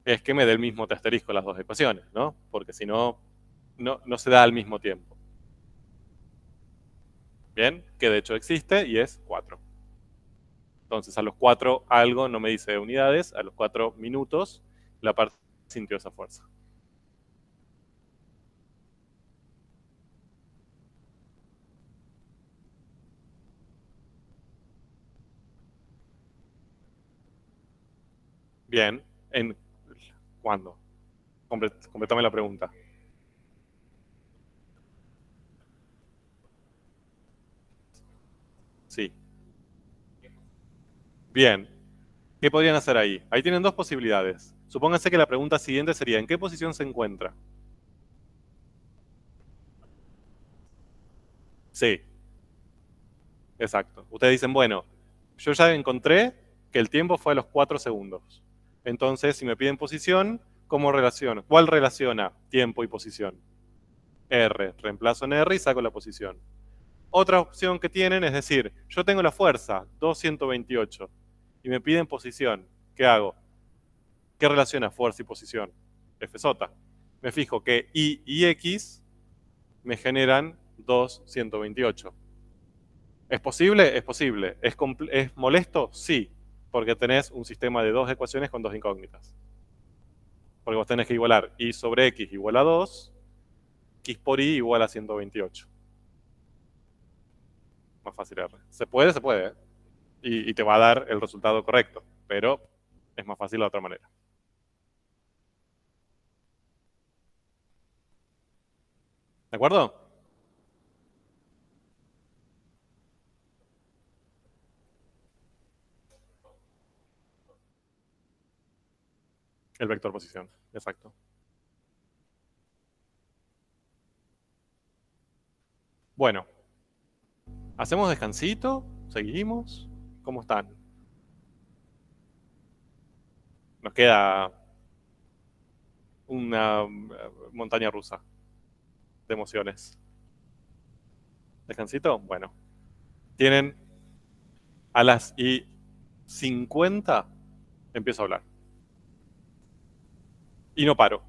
es que me dé el mismo T asterisco las dos ecuaciones, ¿no? Porque si no, no se da al mismo tiempo. Bien, que de hecho existe y es 4. Entonces a los 4 algo no me dice unidades, a los 4 minutos la parte sintió esa fuerza. Bien, ¿en cuándo? Completame la pregunta. Sí. Bien, ¿qué podrían hacer ahí? Ahí tienen dos posibilidades. Supónganse que la pregunta siguiente sería, ¿en qué posición se encuentra? Sí, exacto. Ustedes dicen, bueno, yo ya encontré que el tiempo fue a los 4 segundos. Entonces, si me piden posición, ¿cómo relaciono? ¿Cuál relaciona tiempo y posición? R. Reemplazo en R y saco la posición. Otra opción que tienen es decir, yo tengo la fuerza, 228, y me piden posición. ¿Qué hago? ¿Qué relaciona fuerza y posición? FJ. Me fijo que Y y X me generan 228. ¿Es posible? Es posible. ¿Es molesto? Sí, porque tenés un sistema de dos ecuaciones con dos incógnitas. Porque vos tenés que igualar Y sobre X igual a 2, X por Y igual a 128. Más fácil R. Se puede, se puede. Y te va a dar el resultado correcto, pero es más fácil de otra manera. ¿De acuerdo? El vector posición, exacto. Bueno, ¿hacemos descansito? ¿Seguimos? ¿Cómo están? Nos queda una montaña rusa de emociones. ¿Descansito? Bueno, tienen a las y 50 empiezo a hablar. Y no paro.